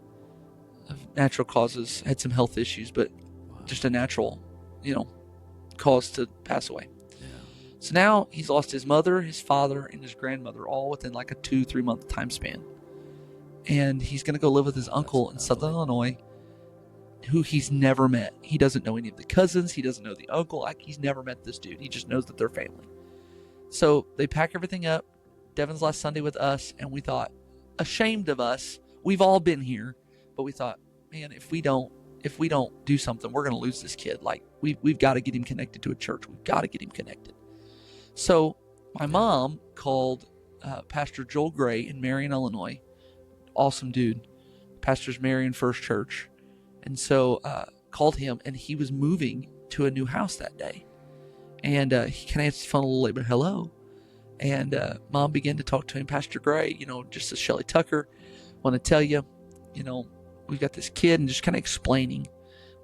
of natural causes, had some health issues, but just a natural, cause to pass away. Yeah. So now he's lost his mother, his father, and his grandmother all within like a 2-3 month time span. And he's going to go live with his uncle in Southern Illinois, who he's never met. He doesn't know any of the cousins. He doesn't know the uncle. Like, he's never met this dude. He just knows that they're family. So they pack everything up. Devin's last Sunday with us, and we thought, ashamed of us. We've all been here, but we thought, man, if we don't do something, we're going to lose this kid. Like, we've got to get him connected to a church. We've got to get him connected. So my mom called Pastor Joel Gray in Marion, Illinois. Awesome dude. Pastors Marion First Church. And so called him, and he was moving to a new house that day. And he kind of answered the phone a little late, but hello. And Mom began to talk to him. Pastor Gray, just as Shelley Tucker, want to tell you, we've got this kid, and just kind of explaining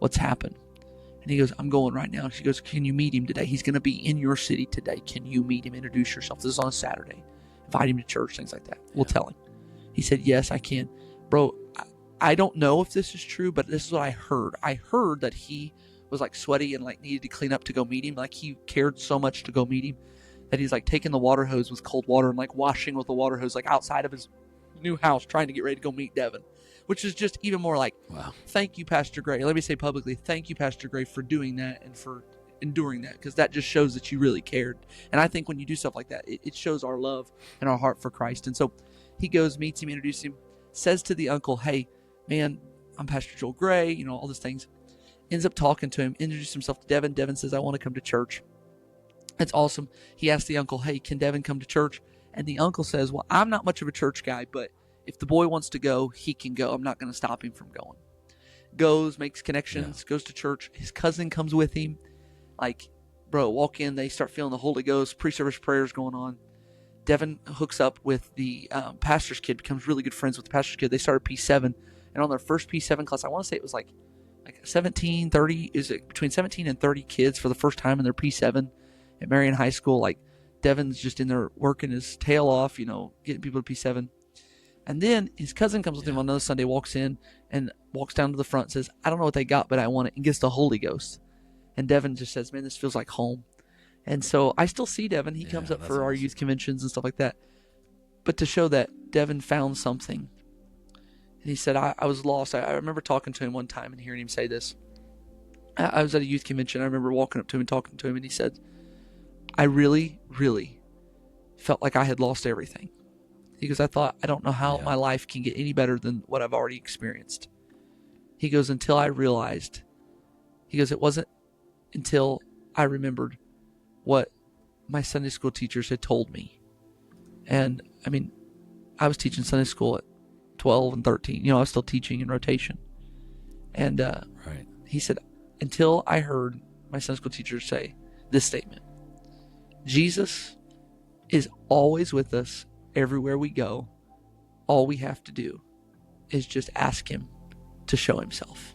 what's happened. And he goes, I'm going right now. She goes, can you meet him today? He's going to be in your city today. Can you meet him? Introduce yourself. This is on a Saturday. Invite him to church, things like that. We'll tell him. He said, yes, I can. Bro, I don't know if this is true, but this is what I heard. I heard that he was like sweaty and like needed to clean up to go meet him. Like, he cared so much to go meet him that he's like taking the water hose with cold water and like washing with the water hose like outside of his new house, trying to get ready to go meet Devin, which is just even more like, wow. Thank you, Pastor Gray. Let me say publicly, thank you, Pastor Gray, for doing that and for enduring that, because that just shows that you really cared. And I think when you do stuff like that, it shows our love and our heart for Christ. And so he goes, meets him, introduces him, says to the uncle, hey, man, I'm Pastor Joel Gray, all these things. Ends up talking to him, introduces himself to Devin. Devin says, I want to come to church. That's awesome. He asked the uncle, hey, can Devin come to church? And the uncle says, well, I'm not much of a church guy, but if the boy wants to go, he can go. I'm not going to stop him from going. Goes, makes connections, goes to church. His cousin comes with him. Like, bro, walk in, they start feeling the Holy Ghost, pre-service prayers going on. Devin hooks up with the pastor's kid, becomes really good friends with the pastor's kid. They started P7, and on their first P7 class, I want to say it was like 17, 30, is it between 17 and 30 kids for the first time in their P7 at Marion High School. Like, Devin's just in there working his tail off, getting people to P7. And then his cousin comes with him on another Sunday, walks in and walks down to the front and says, I don't know what they got, but I want it, and gets the Holy Ghost. And Devin just says, man, this feels like home. And so I still see Devin. He comes up for our youth conventions and stuff like that. But to show that Devin found something. And he said, I was lost. I remember talking to him one time and hearing him say this. I was at a youth convention. I remember walking up to him and talking to him, and he said, I really, really felt like I had lost everything. He goes, I thought, I don't know how my life can get any better than what I've already experienced. He goes, until I realized. He goes, it wasn't until I remembered what my Sunday school teachers had told me. And, I mean, I was teaching Sunday school at 12 and 13. I was still teaching in rotation. And he said, until I heard my Sunday school teachers say this statement, Jesus is always with us everywhere we go. All we have to do is just ask him to show himself.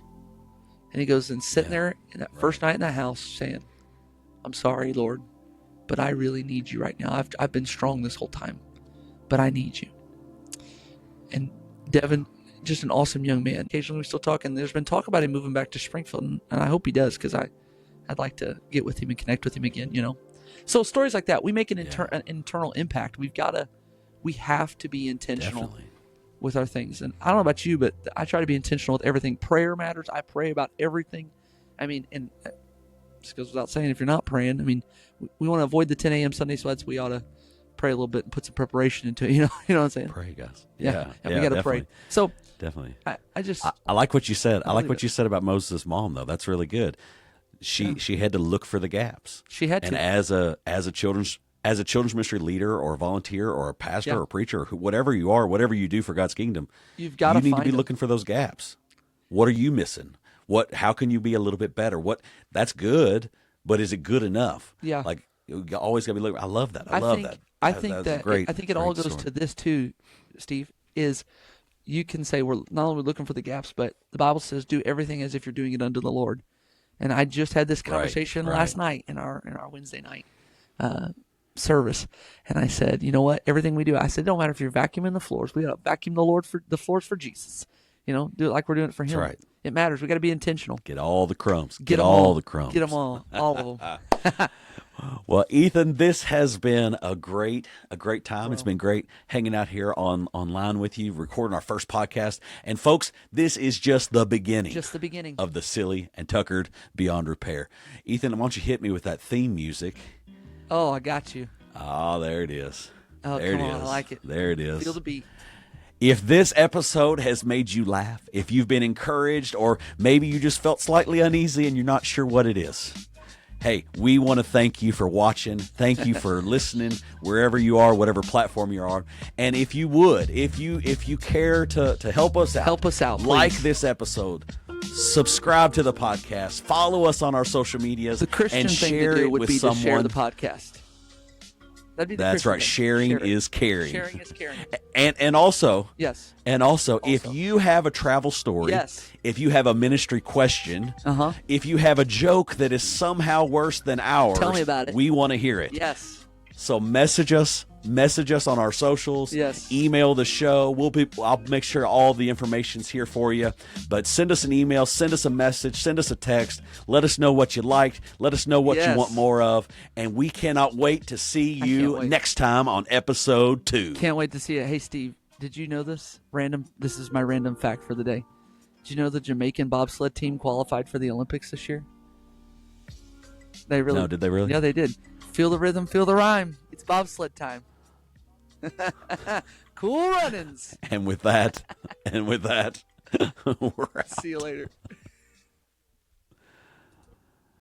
And he goes, and sitting there in that first night in the house saying, I'm sorry, Lord, but I really need you right now. I've been strong this whole time, but I need you. And Devin, just an awesome young man. Occasionally we still talk, and there's been talk about him moving back to Springfield, and I hope he does, because I'd like to get with him and connect with him again, So stories like that, we make an internal impact. We have to be intentional with our things. And I don't know about you, but I try to be intentional with everything. Prayer matters. I pray about everything. I mean, and this goes without saying, if you're not praying, I mean, we want to avoid the 10 a.m. Sunday sweats. We ought to pray a little bit and put some preparation into it. You know what I'm saying? Pray, guys. Yeah, we got to pray. So definitely. I like what you said. I like what you said about Moses' mom, though. That's really good. She had to look for the gaps. She had to. And as a children's ministry leader or a volunteer or a pastor or a preacher or whatever you are, whatever you do for God's kingdom, you need to be looking for those gaps. What are you missing? How can you be a little bit better? That's good, but is it good enough? Yeah. Like, you always got to be looking. I love that. I think it all goes to this too, Steve, is you can say we're not only looking for the gaps, but the Bible says do everything as if you're doing it unto the Lord. And I just had this conversation last night in our Wednesday night service, and I said, you know what? Everything we do, I said, it don't matter if you're vacuuming the floors. We got to vacuum the floors for Jesus. Do it like we're doing it for Him. Right. It matters. We got to be intentional. Get all the crumbs. Get all the crumbs. Get them all of them. Well, Ethan, this has been a great time. Well, it's been great hanging out here online with you, recording our first podcast. And folks, this is just the beginning. Just the beginning of the Silly and Tucker'd Beyond Repair. Ethan, why don't you hit me with that theme music? Oh, I got you. Oh, there it is. Oh, there come it on, is. I like it. There it is. Feel the beat. If this episode has made you laugh, if you've been encouraged, or maybe you just felt slightly uneasy and you're not sure what it is, hey, we want to thank you for watching. Thank you for listening wherever you are, whatever platform you are. And if you would, if you care to help us out, like this episode, subscribe to the podcast, follow us on our social medias, the Christian and thing share to do it would with be someone. To share the podcast. That's right. Sharing is caring. Sharing is caring. And also, yes. And also, if you have a travel story, yes. If you have a ministry question, if you have a joke that is somehow worse than ours, tell me about it. We want to hear it. Yes. So message us on our socials. Yes. Email the show. I'll make sure all the information's here for you. But send us an email, send us a message, send us a text. Let us know what you liked. Let us know what you want more of. And we cannot wait to see you next time on episode 2. Can't wait to see it. Hey, Steve, did you know this? This is my random fact for the day. Did you know the Jamaican bobsled team qualified for the Olympics this year? No, did they really? Yeah, they did. Feel the rhythm, feel the rhyme. It's bobsled time. Cool runnings. And with that, See you later.